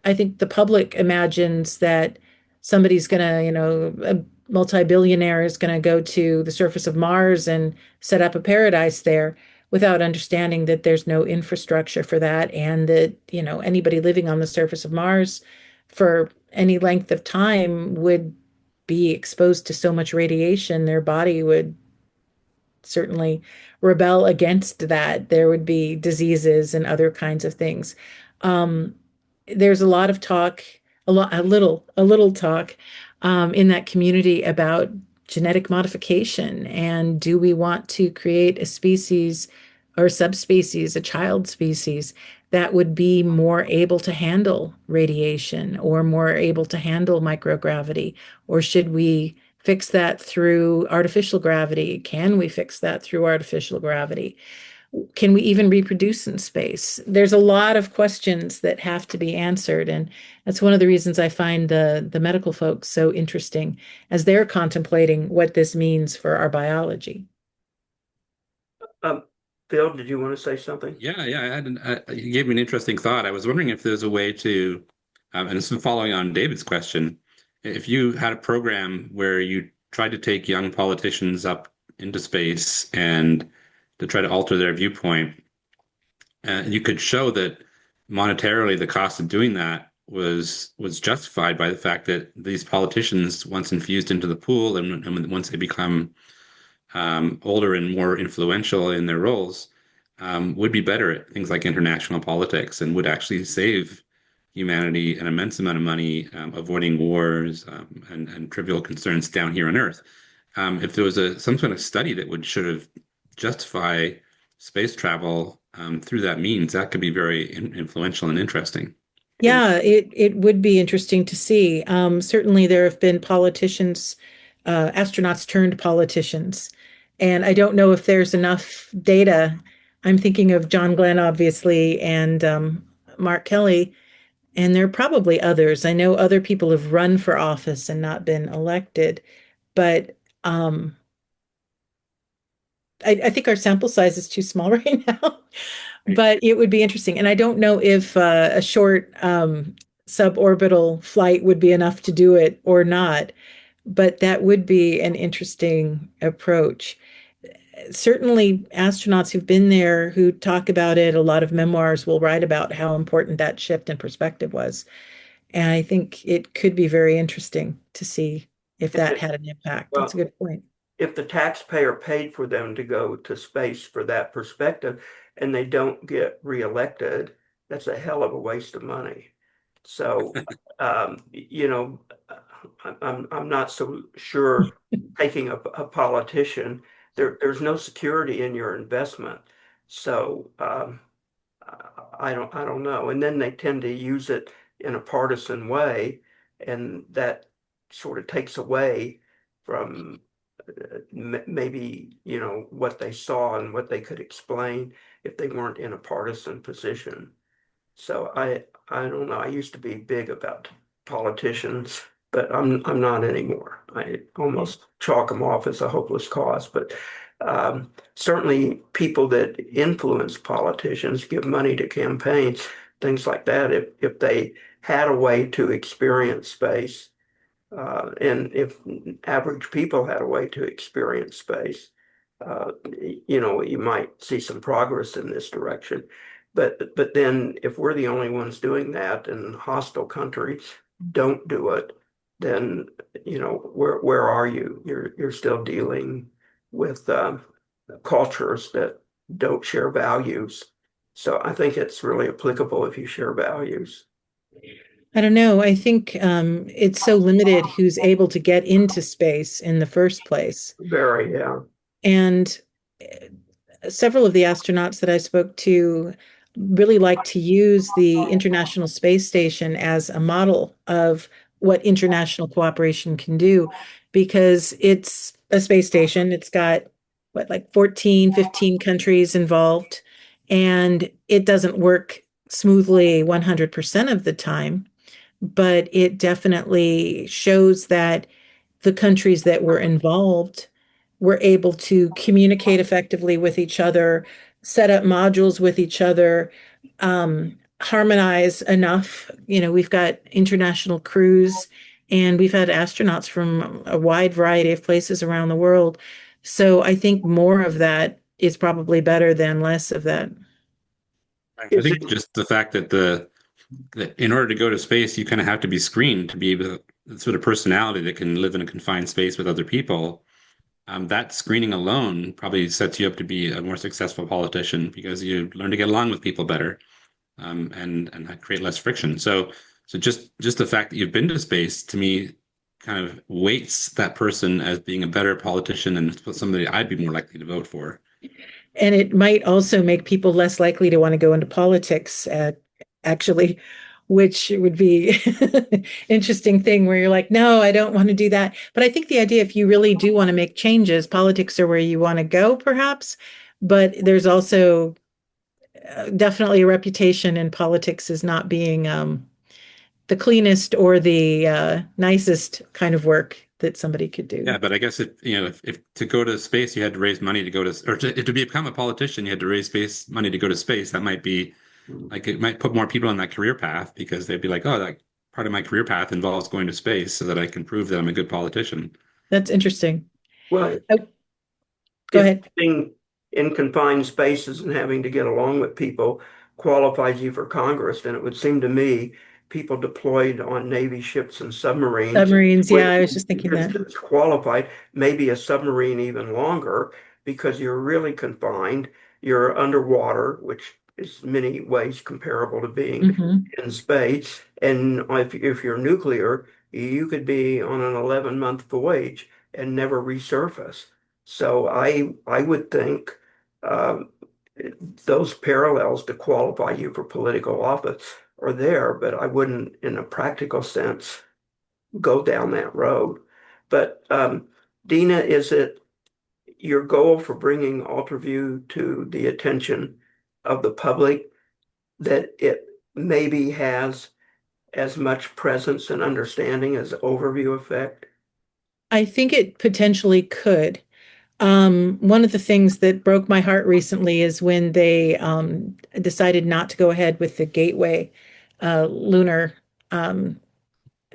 I think the public imagines that somebody's going to, a multi-billionaire is going to go to the surface of Mars and set up a paradise there without understanding that there's no infrastructure for that, and that, anybody living on the surface of Mars for any length of time would be exposed to so much radiation, their body would certainly rebel against that. There would be diseases and other kinds of things. Um, there's a lot of talk, a little talk in that community about genetic modification, and do we want to create a species or subspecies, a child species that would be more able to handle radiation or more able to handle microgravity, or should we fix that through artificial gravity? Can we fix that through artificial gravity? Can we even reproduce in space? There's a lot of questions that have to be answered, and that's one of the reasons I find the medical folks so interesting as they're contemplating what this means for our biology. Phil, did you want to say something? Yeah, yeah. You gave me an interesting thought. I was wondering if there's a way to, and this is following on David's question, if you had a program where you tried to take young politicians up into space and to try to alter their viewpoint, you could show that monetarily the cost of doing that was justified by the fact that these politicians, once infused into the pool and once they become older and more influential in their roles, would be better at things like international politics and would actually save humanity an immense amount of money, avoiding wars and trivial concerns down here on Earth. If there was some sort of study that would sort of justify space travel through that means, that could be very influential and interesting. Yeah, it would be interesting to see. Certainly, there have been politicians, astronauts turned politicians, and I don't know if there's enough data. I'm thinking of John Glenn, obviously, and Mark Kelly, and there are probably others. I know other people have run for office and not been elected, but I think our sample size is too small right now. But it would be interesting. And I don't know if a short suborbital flight would be enough to do it or not, but that would be an interesting approach. Certainly, astronauts who've been there who talk about it, a lot of memoirs will write about how important that shift in perspective was. And I think it could be very interesting to see if that had an impact. That's a good point. If the taxpayer paid for them to go to space for that perspective and they don't get reelected, that's a hell of a waste of money. So, I'm not so sure taking a politician, there's no security in your investment. So I don't know. And then they tend to use it in a partisan way, and that sort of takes away from maybe what they saw and what they could explain if they weren't in a partisan position. So I don't know. I used to be big about politicians, but I'm not anymore. I almost chalk them off as a hopeless cause. But certainly people that influence politicians, give money to campaigns, things like that. If they had a way to experience space, and if average people had a way to experience space, you might see some progress in this direction. But then if we're the only ones doing that and hostile countries don't do it, then where are you? You're still dealing with cultures that don't share values. So I think it's really applicable if you share values. I don't know. I think it's so limited who's able to get into space in the first place. Very, yeah. And several of the astronauts that I spoke to really like to use the International Space Station as a model of what international cooperation can do, because it's a space station. It's got like 14, 15 countries involved, and it doesn't work smoothly 100% of the time, but it definitely shows that the countries that were involved were able to communicate effectively with each other, set up modules with each other, harmonize enough. We've got international crews and we've had astronauts from a wide variety of places around the world. So I think more of that is probably better than less of that. I Is think it, just the fact that that in order to go to space, you kind of have to be screened to be able the sort of personality that can live in a confined space with other people. That screening alone probably sets you up to be a more successful politician because you learn to get along with people better, and create less friction. So just the fact that you've been to space to me kind of weights that person as being a better politician and somebody I'd be more likely to vote for. And it might also make people less likely to want to go into politics, actually, which would be interesting thing where you're like, no, I don't want to do that. But I think the idea, if you really do want to make changes, politics are where you want to go, perhaps. But there's also definitely a reputation in politics as not being the cleanest or the nicest kind of work that somebody could do. Yeah, but I guess if to go to space you had to raise money to go to, or to become a politician you had to raise space money to go to space, that might be like it might put more people on that career path because they'd be like, oh, that part of my career path involves going to space so that I can prove that I'm a good politician. That's interesting. well, Oh, go if ahead. being in confined spaces and having to get along with people qualifies you for Congress, then it would seem to me people deployed on Navy ships and submarines Submarines. Yeah, would I was just thinking just that. as qualified, maybe a submarine even longer, because you're really confined. You're underwater, which is many ways comparable to being Hmm. in space. And if you're nuclear, you could be on an 11-month voyage and never resurface. So I would think um, those parallels to qualify you for political office are there, but I wouldn't, in a practical sense, go down that road. But Dina, is it your goal for bringing UltraView to the attention of the public that it maybe has as much presence and understanding as overview effect? I think it potentially could. One of the things that broke my heart recently is when they decided not to go ahead with the Gateway lunar um,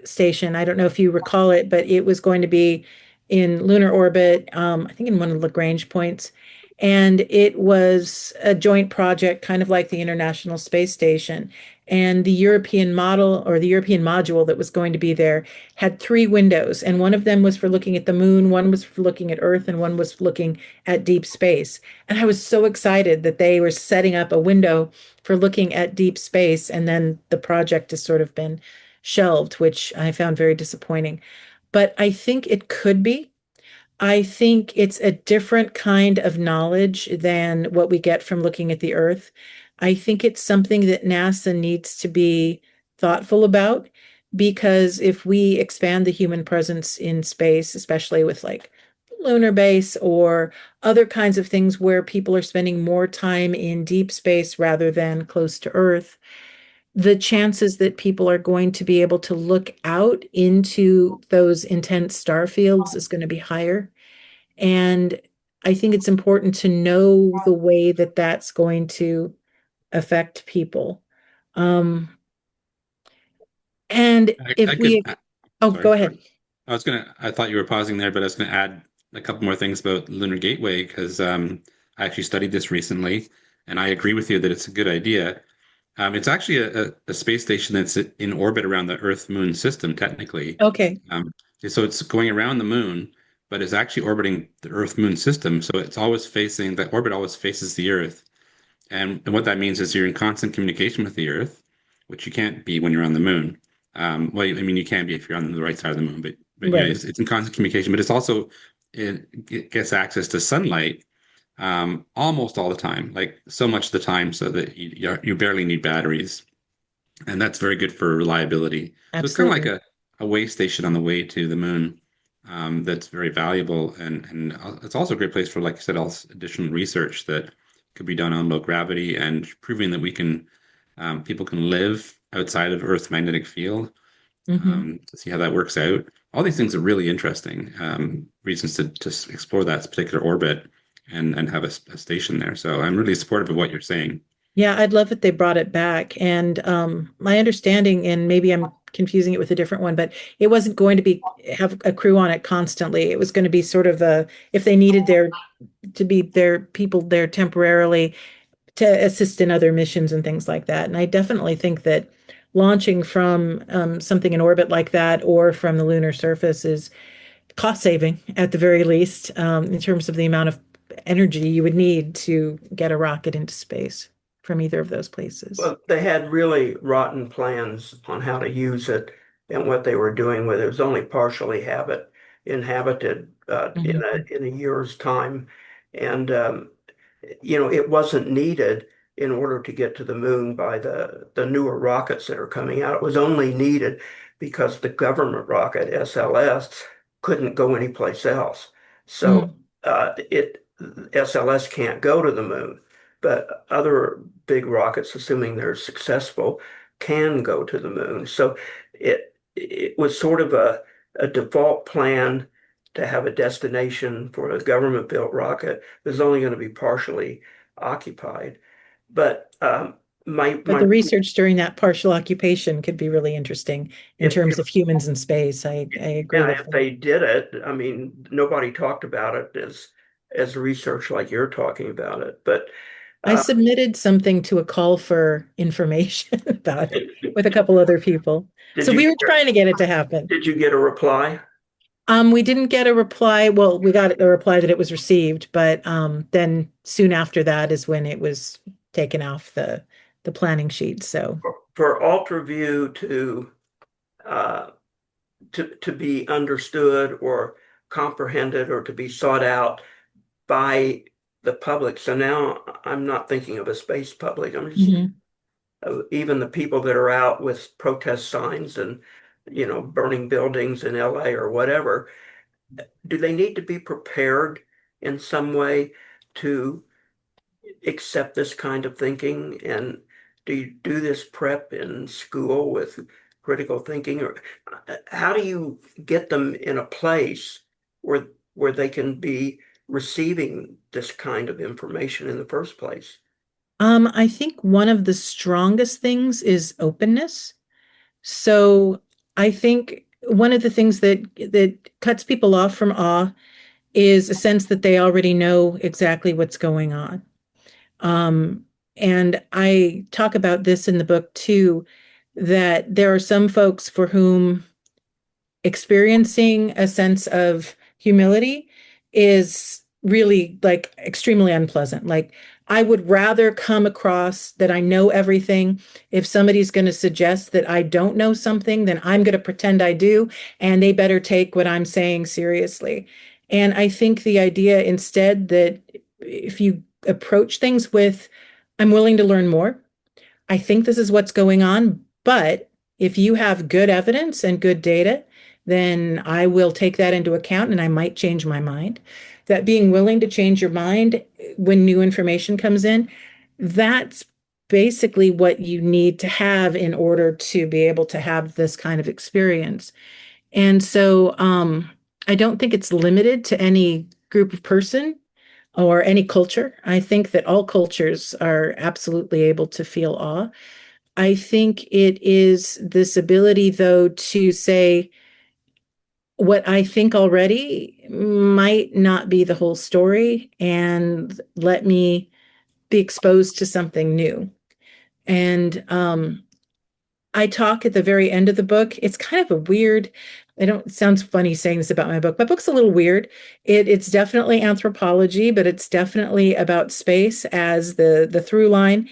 station. I don't know if you recall it, but it was going to be in lunar orbit, I think in one of the Lagrange points. And it was a joint project, kind of like the International Space Station. And the European model or the European module that was going to be there had three windows. And one of them was for looking at the moon, one was for looking at Earth, and one was looking at deep space. And I was so excited that they were setting up a window for looking at deep space. And then the project has sort of been shelved, which I found very disappointing. But I think it could be. I think it's a different kind of knowledge than what we get from looking at the Earth. I think it's something that NASA needs to be thoughtful about because if we expand the human presence in space, especially with like lunar base or other kinds of things where people are spending more time in deep space rather than close to Earth, the chances that people are going to be able to look out into those intense star fields is going to be higher. And I think it's important to know the way that that's going to affect people. Um, and I if could, we, oh, go sorry. ahead. I thought you were pausing there, but I was gonna add a couple more things about Lunar Gateway because I actually studied this recently, and I agree with you that it's a good idea. It's actually a space station that's in orbit around the Earth-Moon system, technically. Okay, Um, so it's going around the moon, but it's actually orbiting the Earth-Moon system. So it's always facing, the orbit always faces the Earth. And what that means is you're in constant communication with the Earth, which you can't be when you're on the moon. Well, I mean, you can be if you're on the right side of the moon, but you know, right. it's in constant communication. But it's also it gets access to sunlight almost all the time, like so much of the time, so that you barely need batteries, and that's very good for reliability. So it's kind of like Absolutely. a way station on the way to the moon. That's very valuable, and it's also a great place for, like I said, all additional research that could be done on low gravity and proving that we can people can live outside of Earth's magnetic field, Mhm. to see how that works out. All these things are really interesting, reasons to explore that particular orbit and have a station there. So I'm really supportive of what you're saying. Yeah, I'd love if they brought it back. And my understanding, and maybe I'm confusing it with a different one, but it wasn't going to be have a crew on it constantly. It was going to be sort of a if they needed there to be their people there temporarily to assist in other missions and things like that. And I definitely think that launching from something in orbit like that or from the lunar surface is cost saving at the very least, in terms of the amount of energy you would need to get a rocket into space from either of those places. Well, they had really rotten plans on how to use it and what they were doing with it. It was only partially inhabited Mhm. in a year's time, and it wasn't needed in order to get to the moon by the newer rockets that are coming out. It was only needed because the government rocket SLS couldn't go anyplace else. So Mm. it SLS can't go to the moon, but other big rockets, assuming they're successful, can go to the moon. So it was sort of a default plan to have a destination for a government built rocket that's only going to be partially occupied. But But my the research during that partial occupation could be really interesting in if terms of humans in space. I agree yeah, with if that. they did it, I mean, nobody talked about it as research like you're talking about it. But I uh, submitted something to a call for information about it with a couple other people. did So you we get, were trying to get it to happen. did you get a reply? We didn't get a reply. Well, we got a reply that it was received, but then soon after that is when it was taken off the planning sheet. So For UltraView uh, to be understood or comprehended or to be sought out by the public. So now I'm not thinking of a space public. I'm just mhm. even the people that are out with protest signs and burning buildings in LA or whatever. Do they need to be prepared in some way to accept this kind of thinking? And do you do this prep in school with critical thinking, or how do you get them in a place where they can be receiving this kind of information in the first place? I think one of the strongest things is openness. So I think one of the things that cuts people off from awe is a sense that they already know exactly what's going on. Um, and I talk about this in the book too, that there are some folks for whom experiencing a sense of humility is really like extremely unpleasant. Like, I would rather come across that I know everything. If somebody's going to suggest that I don't know something, then I'm going to pretend I do, and they better take what I'm saying seriously. And I think the idea instead that if you approach things with, I'm willing to learn more, I think this is what's going on, but if you have good evidence and good data, then I will take that into account and I might change my mind. That being willing to change your mind when new information comes in, that's basically what you need to have in order to be able to have this kind of experience. And so I don't think it's limited to any group of person or any culture. I think that all cultures are absolutely able to feel awe. I think it is this ability, though, to say what I think already might not be the whole story and let me be exposed to something new. And I talk at the very end of the book. It's kind of a weird, I don't, it sounds funny saying this about my book. My book's a little weird. It's definitely anthropology, but it's definitely about space as the through line.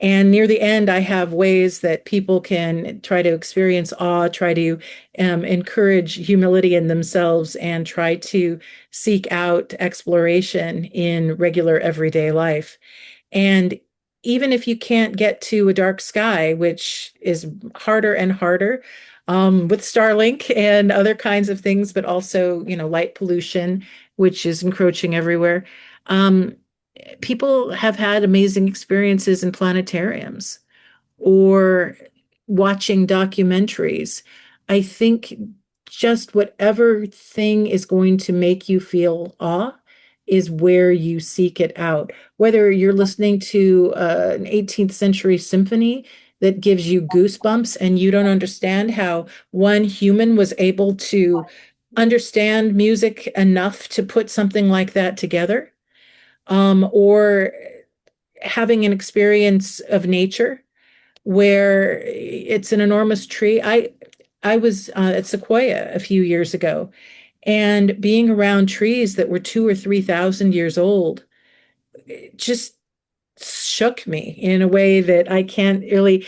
And near the end, I have ways that people can try to experience awe, try to encourage humility in themselves, and try to seek out exploration in regular everyday life. And even if you can't get to a dark sky, which is harder and harder with Starlink and other kinds of things, but also, light pollution, which is encroaching everywhere. Um, People have had amazing experiences in planetariums or watching documentaries. I think just whatever thing is going to make you feel awe is where you seek it out. Whether you're listening to an 18th century symphony that gives you goosebumps and you don't understand how one human was able to understand music enough to put something like that together, or having an experience of nature where it's an enormous tree. I was at Sequoia a few years ago, and being around trees that were 2 or 3 thousand years old, it just shook me in a way that I can't really,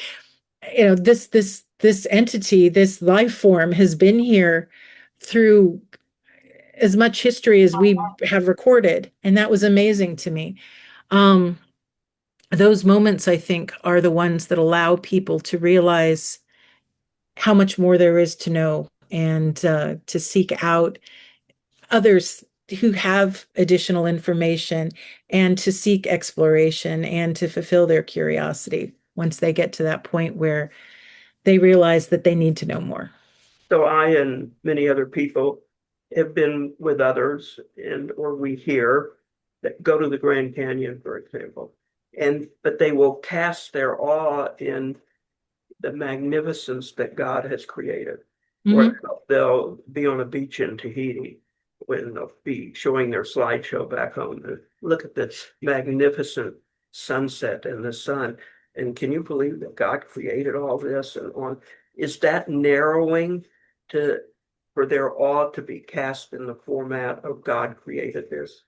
this entity, this life form has been here through as much history as we have recorded, and that was amazing to me. Um, those moments, I think, are the ones that allow people to realize how much more there is to know, and to seek out others who have additional information, and to seek exploration and to fulfill their curiosity once they get to that point where they realize that they need to know more. So I and many other people have been with others, and or we hear that go to the Grand Canyon, for example, but they will cast their awe in the magnificence that God has created. Or Mm-hmm. they'll be on a beach in Tahiti when they'll be showing their slideshow back home. And look at this magnificent sunset and the sun. And can you believe that God created all this and on? Is that narrowing to for their awe to be cast in the format of God created this?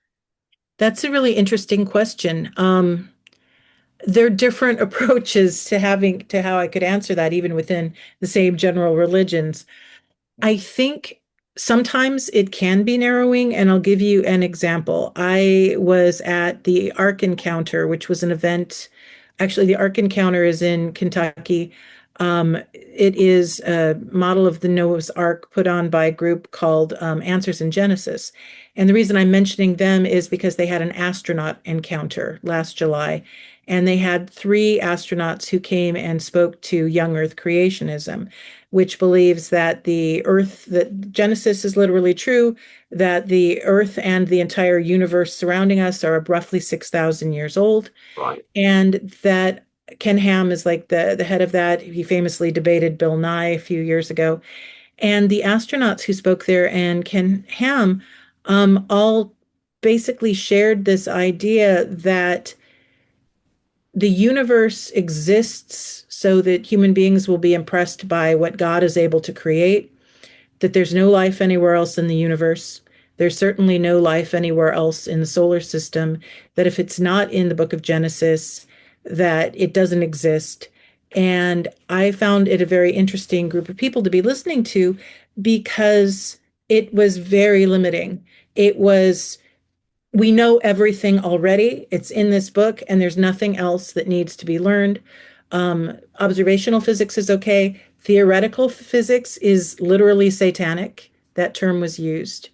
That's a really interesting question. There are different approaches to how I could answer that, even within the same general religions. I think sometimes it can be narrowing, and I'll give you an example. I was at the Ark Encounter, which was an event. Actually, the Ark Encounter is in Kentucky. It is a model of the Noah's Ark put on by a group called Answers in Genesis. And the reason I'm mentioning them is because they had an astronaut encounter last July, and they had 3 astronauts who came and spoke to young Earth creationism, which believes that that Genesis is literally true, that the Earth and the entire universe surrounding us are roughly 6,000 years old, Right. and that Ken Ham is like the head of that. He famously debated Bill Nye a few years ago. And the astronauts who spoke there and Ken Ham all basically shared this idea that the universe exists so that human beings will be impressed by what God is able to create, that there's no life anywhere else in the universe. There's certainly no life anywhere else in the solar system, that if it's not in the book of Genesis, that it doesn't exist. And I found it a very interesting group of people to be listening to, because it was very limiting. It was, we know everything already. It's in this book, and there's nothing else that needs to be learned. Observational physics is okay. Theoretical physics is literally satanic. That term was used.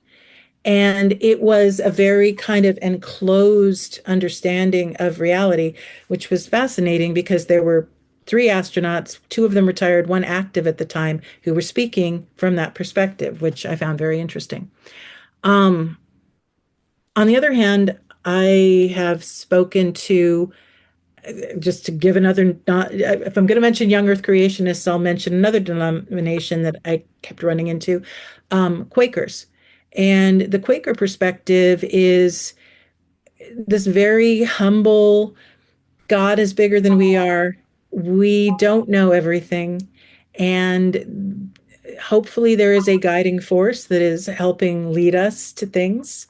And it was a very kind of enclosed understanding of reality, which was fascinating because there were 3 astronauts, 2 of them retired, 1 active at the time, who were speaking from that perspective, which I found very interesting. Um, on the other hand, I have spoken to, just to give another, not, if I'm going to mention young earth creationists, I'll mention another denomination that I kept running into, Quakers. And the Quaker perspective is this very humble, God is bigger than we are. We don't know everything. And hopefully there is a guiding force that is helping lead us to things.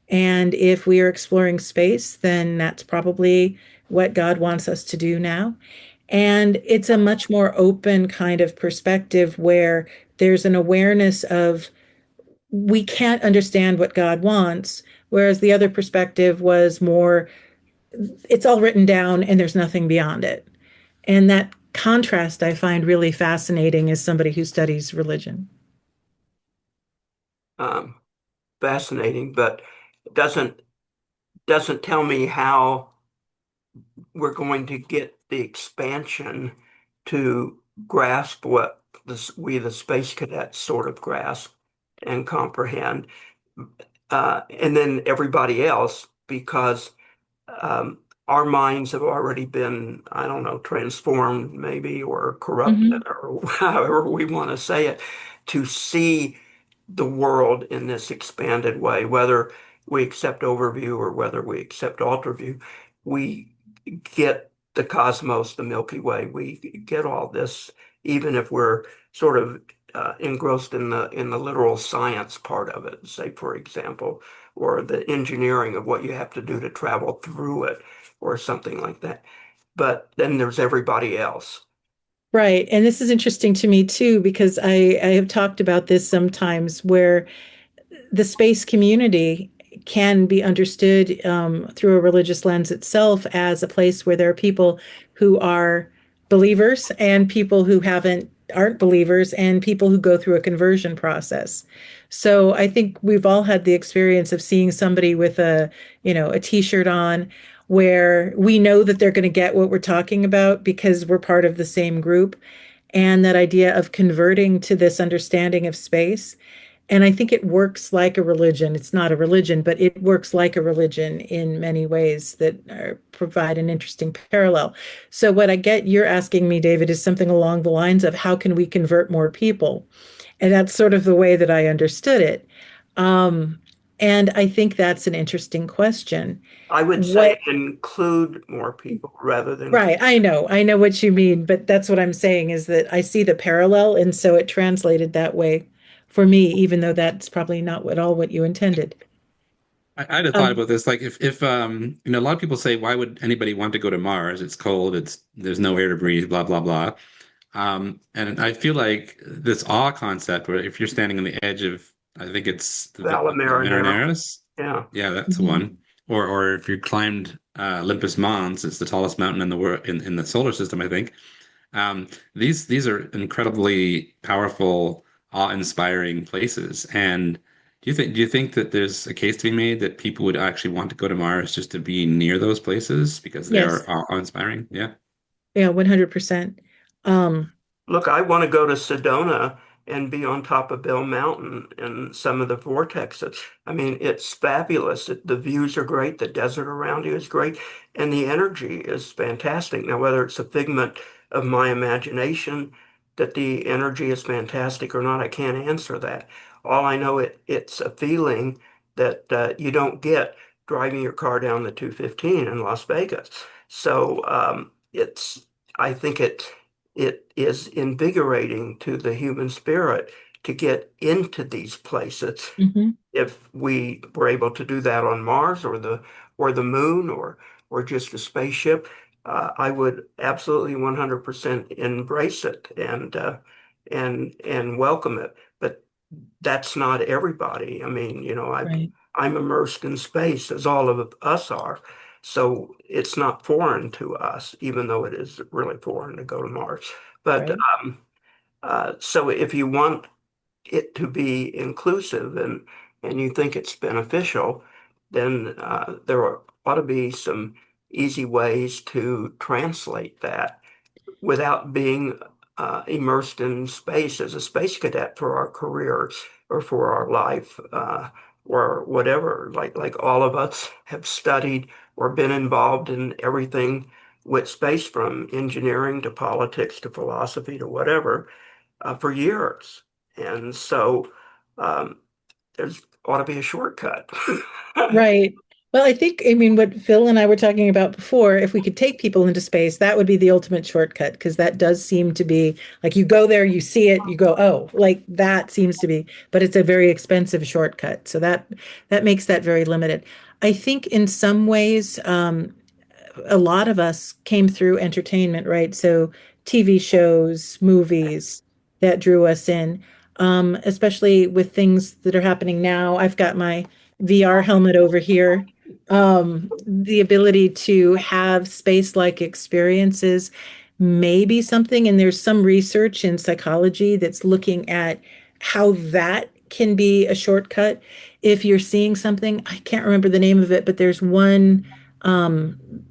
And if we are exploring space, then that's probably what God wants us to do now. And it's a much more open kind of perspective where there's an awareness of we can't understand what God wants, whereas the other perspective was more, it's all written down and there's nothing beyond it. And that contrast I find really fascinating as somebody who studies religion. Um, Fascinating, but it doesn't tell me how we're going to get the expansion to grasp what we, the space cadets, sort of grasp and comprehend, and then everybody else, because um, our minds have already been, I don't know, transformed maybe, or corrupted, or however we want to say it, to see the world in this expanded way, whether we accept overview or whether we accept ultraview. We get the cosmos, the Milky Way. We get all this, even if we're sort of engrossed in the literal science part of it, say, for example, or the engineering of what you have to do to travel through it, or something like that. But then there's everybody else. Right. And this is interesting to me too, because I have talked about this sometimes where the space community can be understood through a religious lens itself as a place where there are people who are believers and people who aren't believers and people who go through a conversion process. So I think we've all had the experience of seeing somebody with a t-shirt on where we know that they're going to get what we're talking about because we're part of the same group, and that idea of converting to this understanding of space. And I think it works like a religion. It's not a religion, but it works like a religion in many ways that provide an interesting parallel. So what I get you're asking me, David, is something along the lines of how can we convert more people? And that's sort of the way that I understood it. Um, and I think that's an interesting question. I would say What include more people rather than Right, I know what you mean, but that's what I'm saying is that I see the parallel, and so it translated that way for me, even though that's probably not at all what you intended. I'd have thought Um, about this, like if a lot of people say, why would anybody want to go to Mars? It's cold, there's no air to breathe, blah blah blah. And I feel like this awe concept, where if you're standing on the edge of, I think it's Vala the Marinara. Marineris, Yeah. yeah, that's the mhm, one. Or if you climbed Olympus Mons, it's the tallest mountain in the world in the solar system, I think. These are incredibly powerful, awe-inspiring places. And do you think that there's a case to be made that people would actually want to go to Mars just to be near those places because they yes, are awe-inspiring? Yeah. yeah, 100%. Um, Look, I want to go to Sedona and be on top of Bell Mountain and some of the vortexes. I mean, it's fabulous. The views are great. The desert around you is great. And the energy is fantastic. Now, whether it's a figment of my imagination that the energy is fantastic or not, I can't answer that. All I know, it's a feeling that you don't get driving your car down the 215 in Las Vegas. So I think it is invigorating to the human spirit to get into these places. mhm, If we were able to do that on Mars or the moon or just a spaceship, I would absolutely 100% embrace it and welcome it. But that's not everybody. I mean, right, I'm immersed in space as all of us are. So it's not foreign to us, even though it is really foreign to go to Mars. But right, so if you want it to be inclusive and you think it's beneficial, then ought to be some easy ways to translate that without being immersed in space as a space cadet for our careers or for our life or whatever. Like all of us have studied or been involved in everything with space, from engineering to politics to philosophy to whatever, for years. And so um, there's ought to be a shortcut. right. Well, I mean, what Phil and I were talking about before, if we could take people into space, that would be the ultimate shortcut, because that does seem to be like you go there, you see it, you go, oh, like that seems to be, but it's a very expensive shortcut. So that makes that very limited. I think in some ways, a lot of us came through entertainment, right? So TV shows, movies that drew us in, especially with things that are happening now. I've got my VR helmet over here. The ability to have space-like experiences may be something, and there's some research in psychology that's looking at how that can be a shortcut. If you're seeing something, I can't remember the name of it, but there's one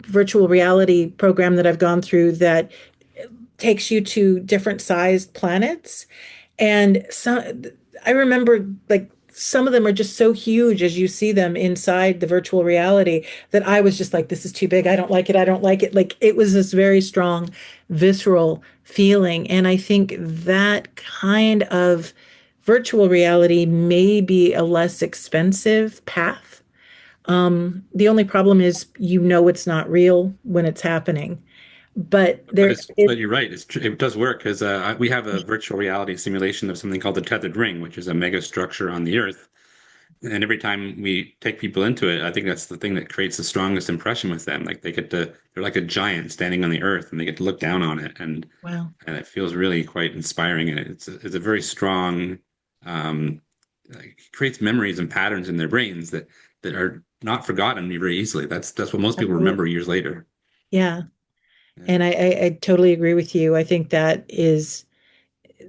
virtual reality program that I've gone through that takes you to different sized planets. And some, I remember like some of them are just so huge as you see them inside the virtual reality that I was just like, this is too big. I don't like it. I don't like it. Like it was this very strong, visceral feeling. And I think that kind of virtual reality may be a less expensive path. The only problem is, it's not real when it's happening. But But there it's is, but you're right. It does work because we have a virtual reality simulation of something called the tethered ring, which is a mega structure on the Earth. And every time we take people into it, I think that's the thing that creates the strongest impression with them. Like they're like a giant standing on the Earth, and they get to look down on it, wow. and it feels really quite inspiring. And it's a very strong, like, it creates memories and patterns in their brains that are not forgotten very easily. That's what most people remember Absolutely. years later. Yeah. Yeah. And I totally agree with you. I think that is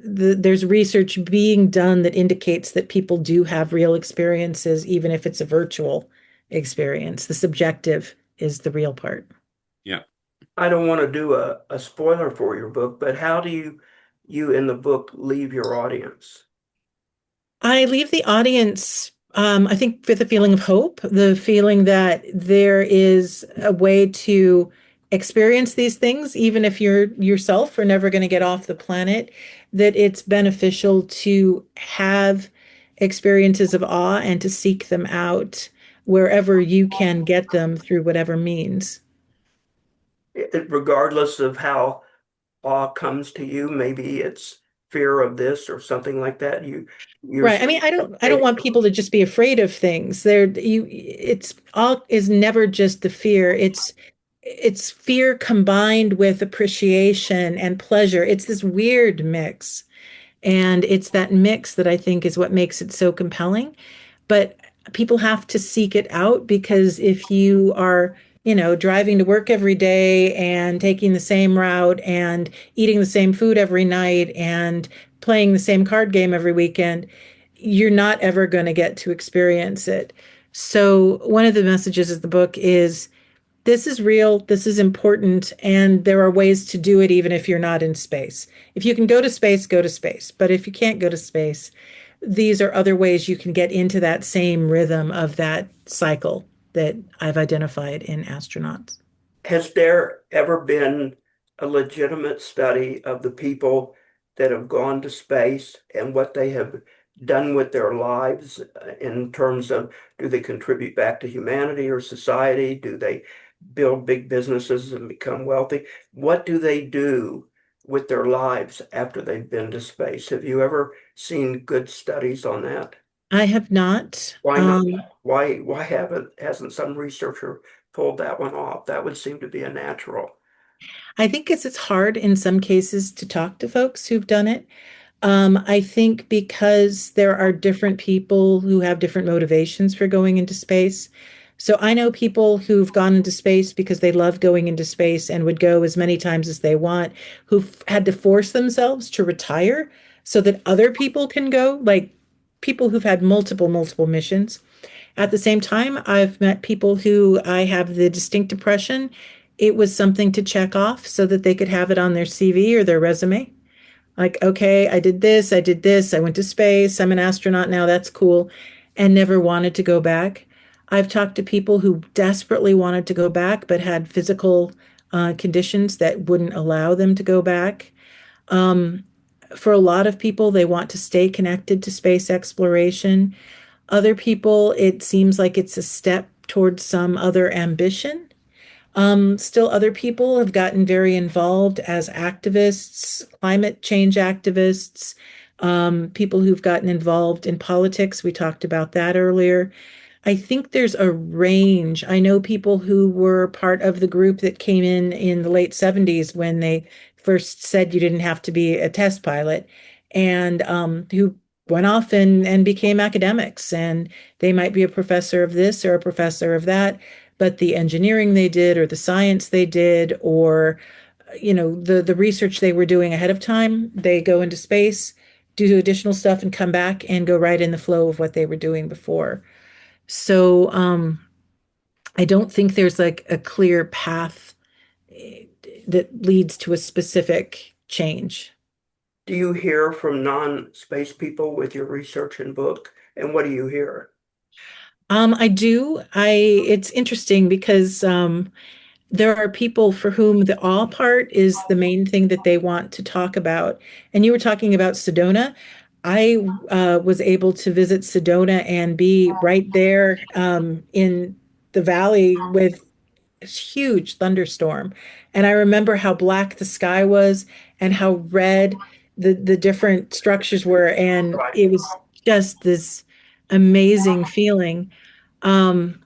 there's research being done that indicates that people do have real experiences, even if it's a virtual experience. The subjective is the real part. Yeah. I don't want to do a spoiler for your book, but how do you in the book leave your audience? I leave the audience, I think, with a feeling of hope, the feeling that there is a way to experience these things, even if you're yourself are never going to get off the planet, that it's beneficial to have experiences of awe and to seek them out wherever you can get them through whatever means. Regardless of how awe comes to you, maybe it's fear of this or something like that. You're Right. I mean, I don't want people to just be afraid of things. It's all is never just the fear. It's fear combined with appreciation and pleasure. It's this weird mix. And it's that mix that I think is what makes it so compelling. But people have to seek it out because if you are, driving to work every day and taking the same route and eating the same food every night and playing the same card game every weekend, you're not ever going to get to experience it. So, one of the messages of the book is this is real, this is important, and there are ways to do it even if you're not in space. If you can go to space, go to space. But if you can't go to space, these are other ways you can get into that same rhythm of that cycle that I've identified in astronauts. Has there ever been a legitimate study of the people that have gone to space and what they have done with their lives in terms of do they contribute back to humanity or society? Do they build big businesses and become wealthy? What do they do with their lives after they've been to space? Have you ever seen good studies on that? I have not. Why not? Why hasn't some researcher pulled that one off? That would seem to be a natural. I think it's hard in some cases to talk to folks who've done it. I think because there are different people who have different motivations for going into space. So I know people who've gone into space because they love going into space and would go as many times as they want, who've had to force themselves to retire so that other people can go, like people who've had multiple missions. At the same time, I've met people who I have the distinct impression it was something to check off so that they could have it on their CV or their resume. Like, okay, I did this, I went to space, I'm an astronaut now, that's cool, and never wanted to go back. I've talked to people who desperately wanted to go back, but had physical conditions that wouldn't allow them to go back. Um, for a lot of people, they want to stay connected to space exploration. Other people, it seems like it's a step towards some other ambition. Still, other people have gotten very involved as activists, climate change activists, people who've gotten involved in politics. We talked about that earlier. I think there's a range. I know people who were part of the group that came in the late 70s when they first said you didn't have to be a test pilot, and who went off and became academics. And they might be a professor of this or a professor of that, but the engineering they did or the science they did or the research they were doing ahead of time, they go into space, do additional stuff, and come back and go right in the flow of what they were doing before. So I don't think there's like a clear path that leads to a specific change. Do you hear from non-space people with your research and book? And what do you hear? I do. It's interesting because there are people for whom the awe part is the main thing that they want to talk about. And you were talking about Sedona. I was able to visit Sedona and be right there in the valley with a huge thunderstorm. And I remember how black the sky was and how red the different structures were. And Right. it was just this amazing feeling. Um,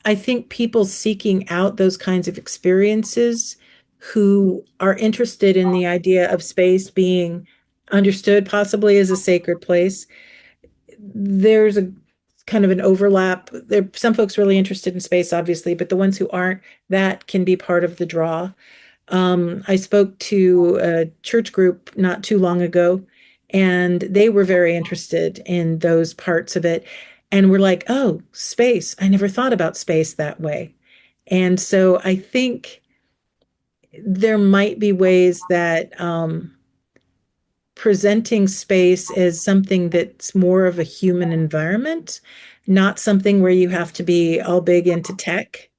I think people seeking out those kinds of experiences who are interested in the idea of space being understood possibly as a sacred place, there's a kind of an overlap. There some folks really interested in space, obviously, but the ones who aren't, that can be part of the draw. I spoke to a church group not too long ago, and they were very interested in those parts of it. And we're like, oh, space. I never thought about space that way. And so I think there might be ways that presenting space as something that's more of a human environment, not something where you have to be all big into tech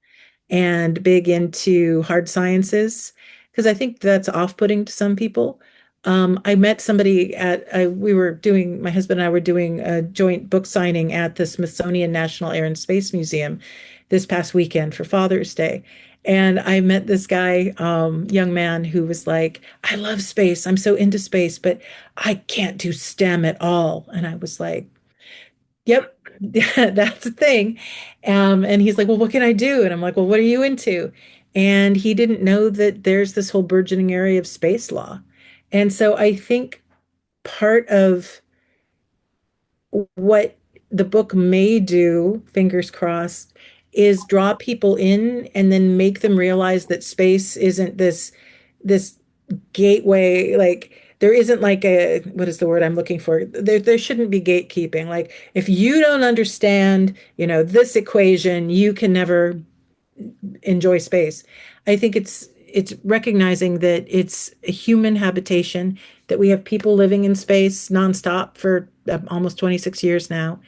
and big into hard sciences, because I think that's off-putting to some people. I met somebody my husband and I were doing a joint book signing at the Smithsonian National Air and Space Museum this past weekend for Father's Day. And I met this guy, young man, who was like, I love space. I'm so into space, but I can't do STEM at all. And I was like, yep, that's the thing. And he's like, well, what can I do? And I'm like, well, what are you into? And he didn't know that there's this whole burgeoning area of space law. And so I think part of what the book may do, fingers crossed, is draw people in and then make them realize that space isn't this gateway, like there isn't like a, what is the word I'm looking for? There shouldn't be gatekeeping. Like if you don't understand, this equation, you can never enjoy space. I think it's recognizing that it's a human habitation, that we have people living in space nonstop for almost 26 years now,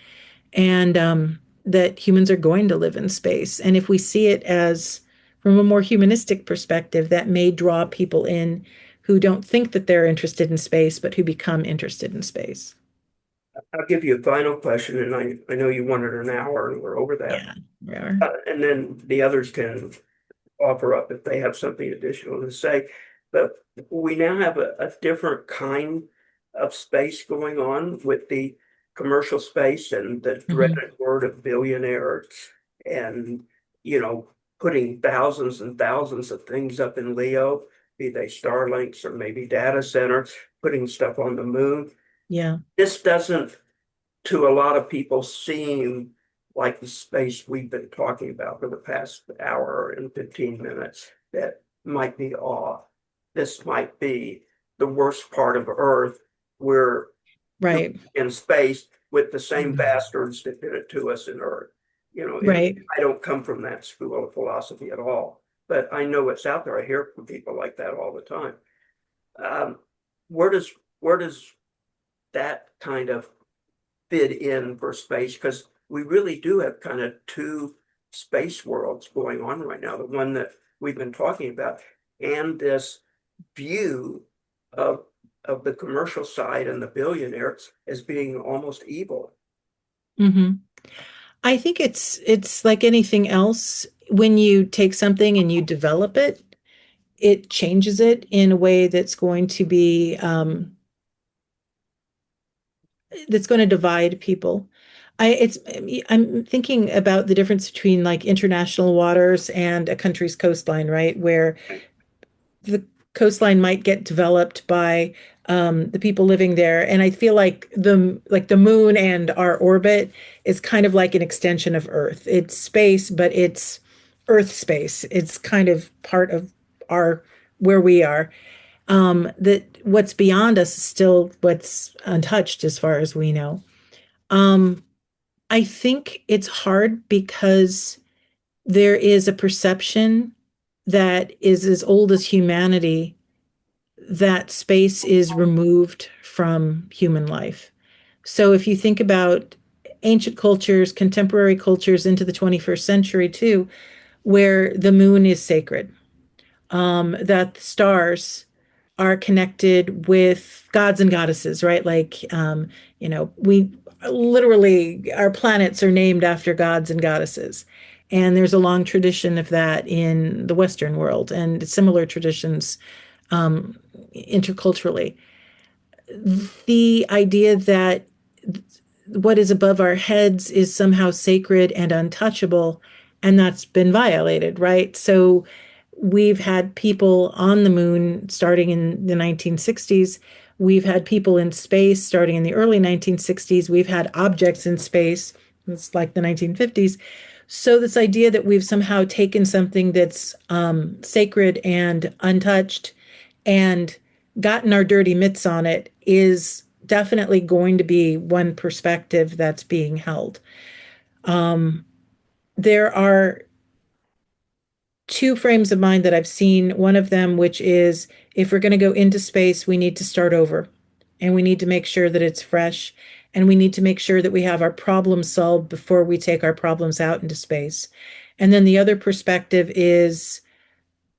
and that humans are going to live in space. And if we see it as from a more humanistic perspective, that may draw people in who don't think that they're interested in space, but who become interested in space. I'll give you a final question, and I know you wanted an hour, and we're over that. Yeah, yeah. And then the others can offer up if they have something additional to say. But we now have a different kind of space going on with the commercial space and the Mhm. dreaded word of billionaires and, putting thousands and thousands of things up in Leo, be they Starlinks or maybe data centers, putting stuff on the moon. Yeah. This doesn't, to a lot of people, seem like the space we've been talking about for the past hour and 15 minutes that might be off. This might be the worst part of Earth. We're Right. in space with the same bastards that did it to us in Earth. And Right. I don't come from that school of philosophy at all, but I know it's out there. I hear from people like that all the time. Um, where does where does that kind of fit in for space? Because we really do have kind of two space worlds going on right now. The one that we've been talking about, and this view of the commercial side and the billionaires as being almost evil. hmm I think it's like anything else. When you take something and you develop it, it changes it in a way that's going to divide people. I'm thinking about the difference between like international waters and a country's coastline, right? Where the coastline might get developed by the people living there, and I feel like the moon and our orbit is kind of like an extension of Earth. It's space, but it's Earth space. It's kind of part of our where we are. That what's beyond us is still what's untouched as far as we know. Um, I think it's hard because there is a perception that is as old as humanity that space is removed from human life. So if you think about ancient cultures, contemporary cultures into the 21st century too, where the moon is sacred, that the stars are connected with gods and goddesses, right? Like, we literally, our planets are named after gods and goddesses. And there's a long tradition of that in the Western world and similar traditions interculturally. The idea that what is above our heads is somehow sacred and untouchable, and that's been violated, right? So we've had people on the moon starting in the 1960s. We've had people in space starting in the early 1960s. We've had objects in space. It's like the 1950s. So this idea that we've somehow taken something that's sacred and untouched and gotten our dirty mitts on it is definitely going to be one perspective that's being held. There are two frames of mind that I've seen. One of them, which is if we're going to go into space, we need to start over and we need to make sure that it's fresh and we need to make sure that we have our problems solved before we take our problems out into space. And then the other perspective is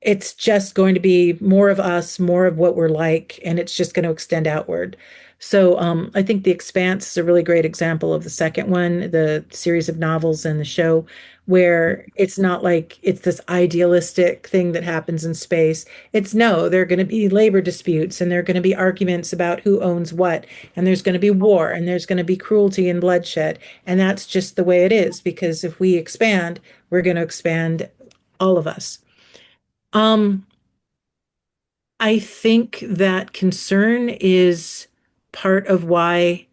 it's just going to be more of us, more of what we're like, and it's just going to extend outward. So I think The Expanse is a really great example of the second one, the series of novels and the show, where it's not like it's this idealistic thing that happens in space. It's no, there are going to be labor disputes and there are going to be arguments about who owns what, and there's going to be war and there's going to be cruelty and bloodshed. And that's just the way it is, because if we expand, we're going to expand all of us. I think that concern is part of why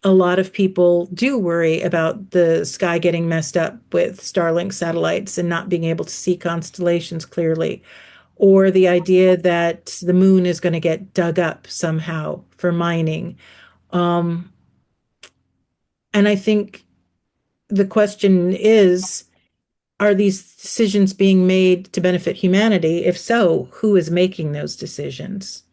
a lot of people do worry about the sky getting messed up with Starlink satellites and not being able to see constellations clearly, or the idea that the moon is going to get dug up somehow for mining. Um, and I think the question is, are these decisions being made to benefit humanity? If so, who is making those decisions?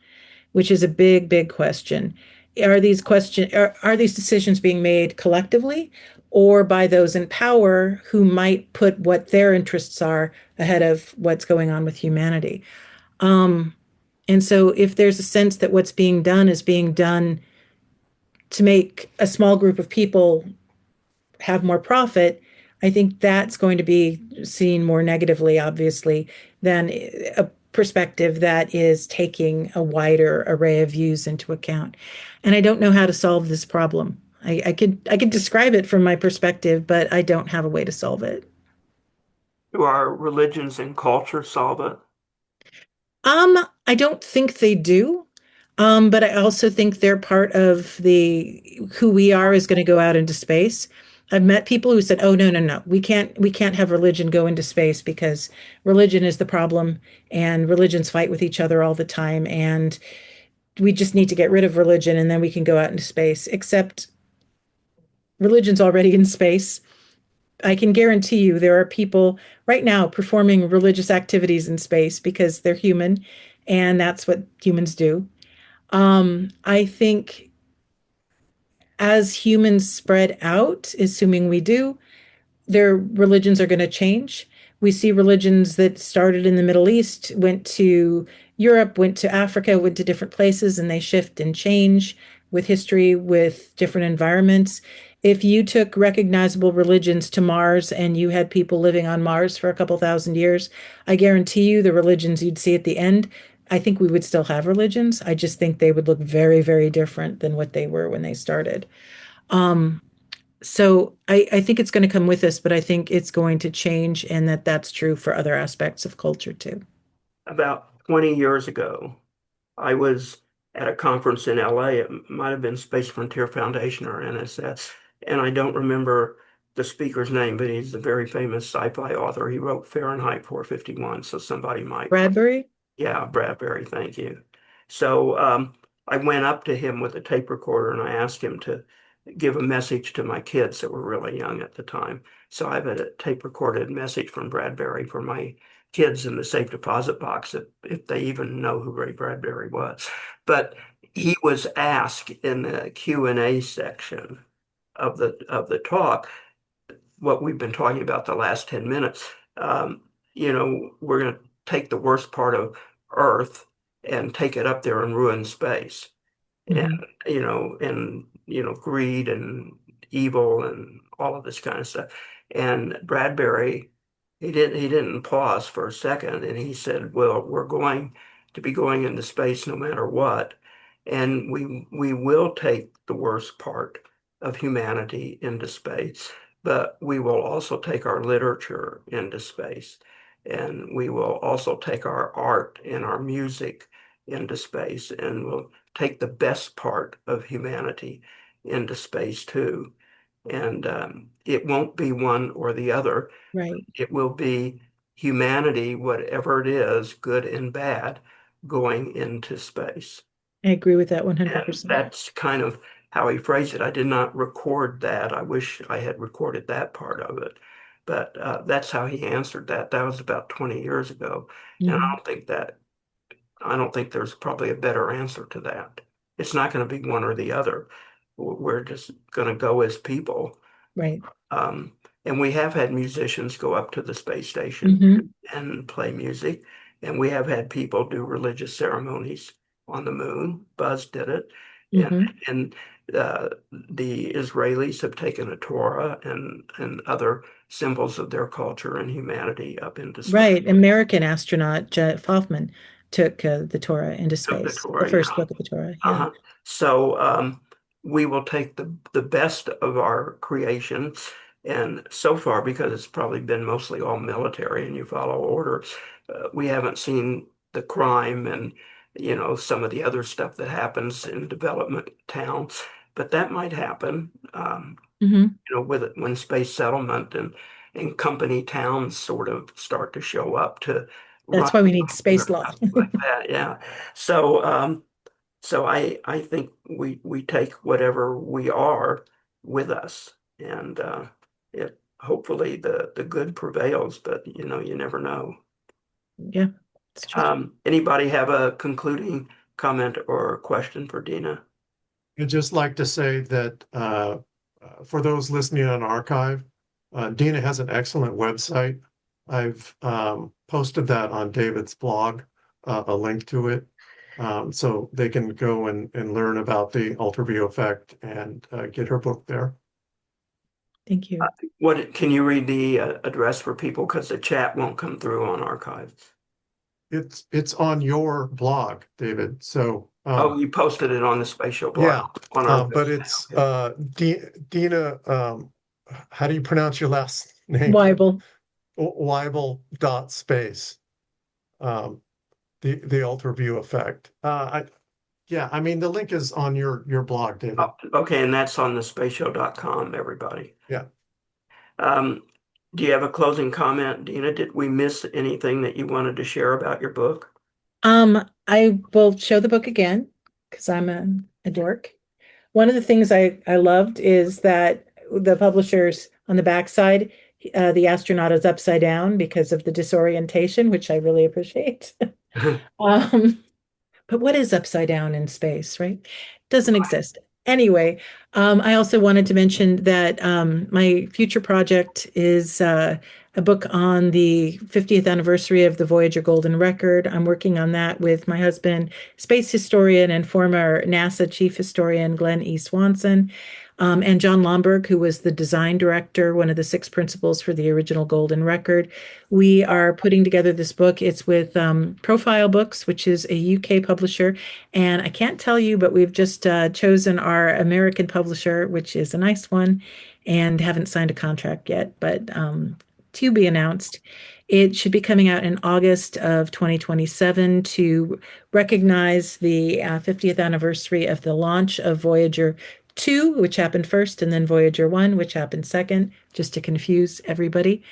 Which is a big, big question. Are these decisions being made collectively or by those in power who might put what their interests are ahead of what's going on with humanity? Um, and so if there's a sense that what's being done is being done to make a small group of people have more profit, I think that's going to be seen more negatively, obviously, than a perspective that is taking a wider array of views into account. And I don't know how to solve this problem. I could describe it from my perspective, but I don't have a way to solve it. Do our religions and culture solve it? I don't think they do. But I also think they're part of the who we are is going to go out into space. I've met people who said, "Oh, no, no, no. We can't have religion go into space because religion is the problem and religions fight with each other all the time and we just need to get rid of religion and then we can go out into space." Except religion's already in space. I can guarantee you there are people right now performing religious activities in space because they're human and that's what humans do. I think as humans spread out, assuming we do, their religions are going to change. We see religions that started in the Middle East, went to Europe, went to Africa, went to different places, and they shift and change with history, with different environments. If you took recognizable religions to Mars and you had people living on Mars for a couple thousand years, I guarantee you the religions you'd see at the end, I think we would still have religions. I just think they would look very, very different than what they were when they started. Um, so I think it's going to come with us, but I think it's going to change, and that's true for other aspects of culture too. About 20 years ago, I was at a conference in LA. It might have been Space Frontier Foundation or NSF, and I don't remember the speaker's name, but he's a very famous sci-fi author. He wrote Fahrenheit 451, so somebody might. Bradbury? Yeah, Bradbury, thank you. So I went up to him with a tape recorder and I asked him to give a message to my kids that were really young at the time. So I have a tape recorded message from Bradbury for my kids in the safe deposit box if they even know who Ray Bradbury was. But he was asked in the Q&A section of the talk what we've been talking about the last 10 minutes. We're going to take the worst part of Earth and take it up there and ruin space. And, greed and evil and all of this kind of stuff. And Bradbury, he didn't pause for a second, and he said, well, we're going to be going into space no matter what. And we will take the worst part of humanity into space, but we will also take our literature into space. And we will also take our art and our music into space, and we'll take the best part of humanity into space too. And it won't be one or the other. Right. It will be humanity, whatever it is, good and bad, going into space. I agree with that And 100%. that's kind of how he phrased it. I did not record that. I wish I had recorded that part of it. But that's how he answered that. That was about 20 years ago. And I don't think there's probably a better answer to that. It's not going to be one or the other. We're just going to go as people. Right. And we have had musicians go up to the space station and play music. And we have had people do religious ceremonies on the moon. Buzz did it. And the Israelis have taken a Torah and other symbols of their culture and humanity up into space. Right. American astronaut Jeff Hoffman took the Torah into space, the first book of the Torah. Yeah. So we will take the best of our creations, and so far, because it's probably been mostly all military and you follow orders, we haven't seen the crime and some of the other stuff that happens in development towns, but that might happen. With it, when space settlement and company towns sort of start to show up to. That's why we need space law. Like that, yeah. So I think we take whatever we are with us, and it hopefully the good prevails, but you never know. Yeah, it's true. Anybody have a concluding comment or question for Dina? I'd just like to say that for those listening on archive, Dina has an excellent website. I've posted that on David's blog, a link to it, so they can go and learn about the UltraView Effect and get her book there. Thank you. What can you read the address for people, because the chat won't come through on archives? It's on your blog, David. So you posted it on the spatial blog. Yeah, on our but it's Dina. How do you pronounce your last name? Weibel. Weibel.space. The UltraView Effect. I mean the link is on your blog, David. Okay, and that's on the spatial.com, everybody. Yeah. Do you have a closing comment, Dina? Did we miss anything that you wanted to share about your book? I will show the book again because I'm a dork. One of the things I loved is that the publishers on the backside, the astronaut is upside down because of the disorientation, which I really appreciate. But what is upside down in space, right? Doesn't exist. Anyway, I also wanted to mention that my future project is a book on the 50th anniversary of the Voyager Golden Record. I'm working on that with my husband, space historian and former NASA chief historian Glenn E. Swanson, and John Lomberg, who was the design director, one of the 6 principals for the original Golden Record. We are putting together this book. It's with Profile Books, which is a UK publisher. And I can't tell you, but we've just chosen our American publisher, which is a nice one, and haven't signed a contract yet, but to be announced. It should be coming out in August of 2027 to recognize the 50th anniversary of the launch of Voyager 2, which happened first, and then Voyager 1, which happened second, just to confuse everybody.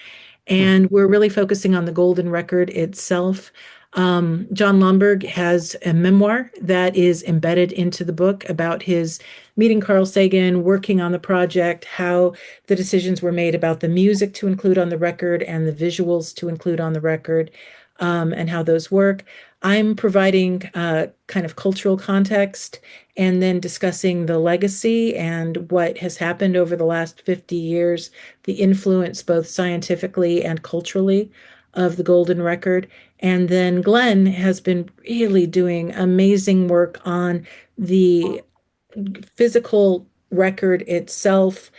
And we're really focusing on the Golden Record itself. John Lomberg has a memoir that is embedded into the book about his meeting Carl Sagan, working on the project, how the decisions were made about the music to include on the record and the visuals to include on the record, and how those work. I'm providing kind of cultural context and then discussing the legacy and what has happened over the last 50 years, the influence both scientifically and culturally of the Golden Record. And then Glenn has been really doing amazing work on the physical record itself,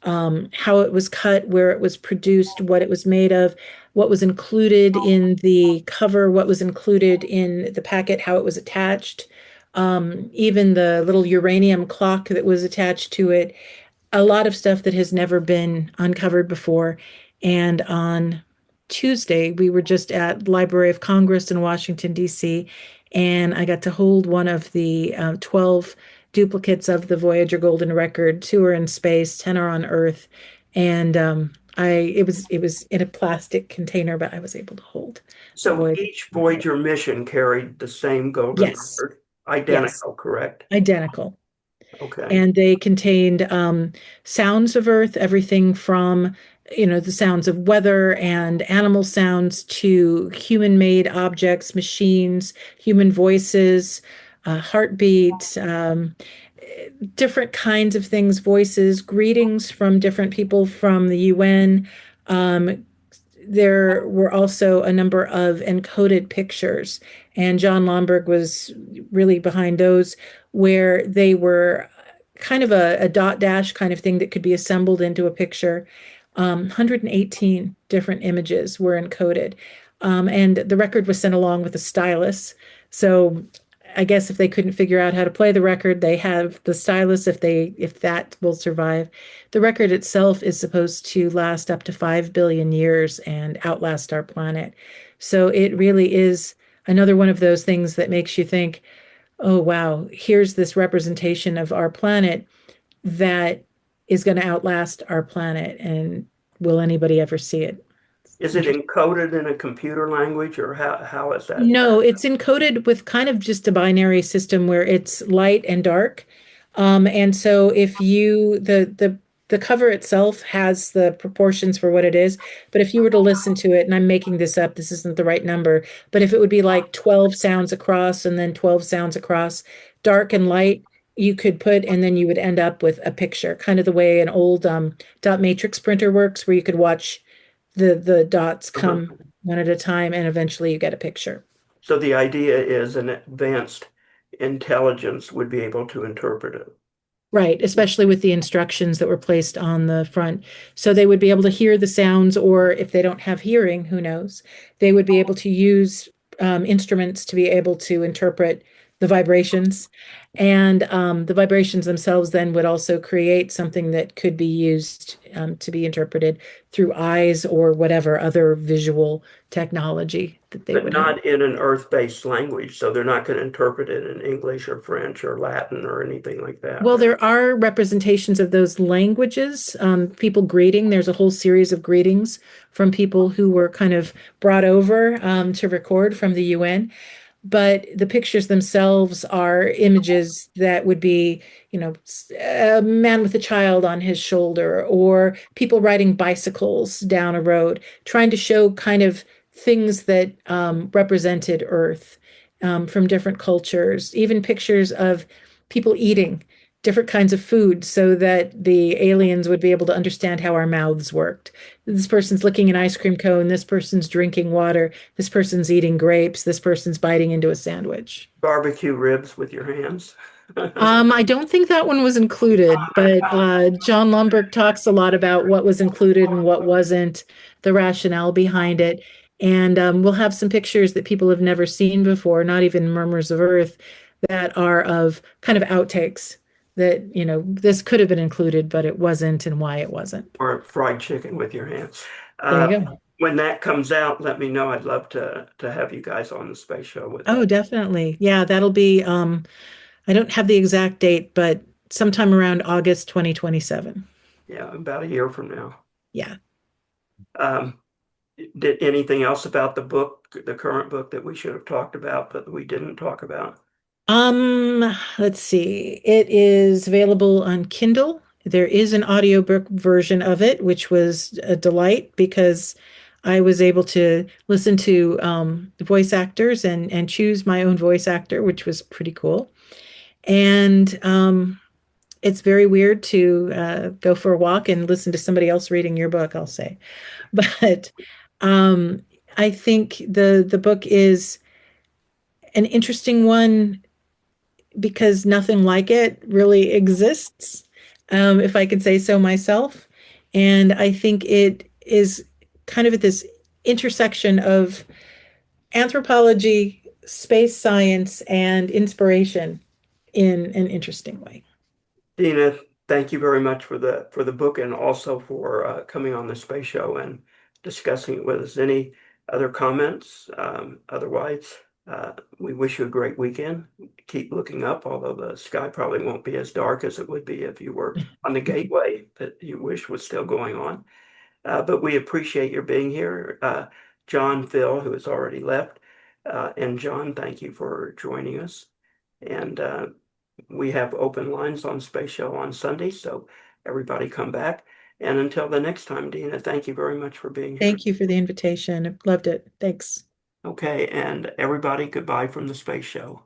how it was cut, where it was produced, what it was made of, what was included in the cover, what was included in the packet, how it was attached, even the little uranium clock that was attached to it, a lot of stuff that has never been uncovered before. And on Tuesday, we were just at the Library of Congress in Washington, D.C., and I got to hold one of the 12 duplicates of the Voyager Golden Record. 2 are in space, 10 are on Earth, and it was in a plastic container, but I was able to hold. So each Voyager mission carried the same Golden Yes, Record, yes, identical, correct? identical. Okay. And they contained sounds of Earth, everything from, the sounds of weather and animal sounds to human-made objects, machines, human voices, heartbeat, different kinds of things, voices, greetings from different people from the UN. There were also a number of encoded pictures, and John Lomberg was really behind those, where they were kind of a dot dash kind of thing that could be assembled into a picture. 118 different images were encoded, and the record was sent along with a stylus. So I guess if they couldn't figure out how to play the record, they have the stylus if that will survive. The record itself is supposed to last up to 5 billion years and outlast our planet. So it really is another one of those things that makes you think, oh, wow, here's this representation of our planet that is going to outlast our planet. And will anybody ever see it? Is it encoded in a computer language, or how is that? No, it's encoded with kind of just a binary system where it's light and dark. And so if you the cover itself has the proportions for what it is, but if you were to listen to it, and I'm making this up, this isn't the right number, but if it would be like 12 sounds across and then 12 sounds across, dark and light, you could put, and then you would end up with a picture, kind of the way an old dot matrix printer works, where you could watch the dots come one at a time, and eventually you get a picture. So the idea is an advanced intelligence would be able to interpret it. Right, especially with the instructions that were placed on the front. So they would be able to hear the sounds, or if they don't have hearing, who knows, they would be able to use instruments to be able to interpret the vibrations. And the vibrations themselves then would also create something that could be used to be interpreted through eyes or whatever other visual technology that they But would have. not in an Earth-based language, so they're not going to interpret it in English or French or Latin or anything like that. Well, there are representations of those languages, people greeting. There's a whole series of greetings from people who were kind of brought over to record from the UN. But the pictures themselves are images that would be, a man with a child on his shoulder, or people riding bicycles down a road, trying to show kind of things that represented Earth from different cultures, even pictures of people eating different kinds of food so that the aliens would be able to understand how our mouths worked. This person's licking an ice cream cone, this person's drinking water, this person's eating grapes, this person's biting into a sandwich. Barbecue ribs with your hands. I don't think that one was included, but John Lomberg talks a lot about what was included and what wasn't, the rationale behind it. And we'll have some pictures that people have never seen before, not even Murmurs of Earth, that are of kind of outtakes that, this could have been included, but it wasn't, and why it wasn't. Or fried chicken with your hands. There you go. When that comes out, let me know. I'd love to have you guys on the space show with Oh, that. definitely. Yeah, that'll be, I don't have the exact date, but sometime around August 2027. Yeah, about a year from now. Yeah. Did anything else about the book, the current book, that we should have talked about, but we didn't talk about? Let's see. It is available on Kindle. There is an audiobook version of it, which was a delight because I was able to listen to voice actors and choose my own voice actor, which was pretty cool. And it's very weird to go for a walk and listen to somebody else reading your book, I'll say. But um, I think the book is an interesting one because nothing like it really exists, if I could say so myself. And I think it is kind of at this intersection of anthropology, space science, and inspiration in an interesting way. Dina, thank you very much for the book and also for coming on the space show and discussing it with us. Any other comments? Otherwise, we wish you a great weekend. Keep looking up, although the sky probably won't be as dark as it would be if you were on the gateway that you wish was still going on. But we appreciate your being here. John, Phil, who has already left, and John, thank you for joining us. And we have open lines on Space Show on Sunday, so everybody come back. And until the next time, Dina, thank you very much for being here. Thank you for the invitation. Loved it. Thanks. Okay, and everybody, goodbye from the Space Show.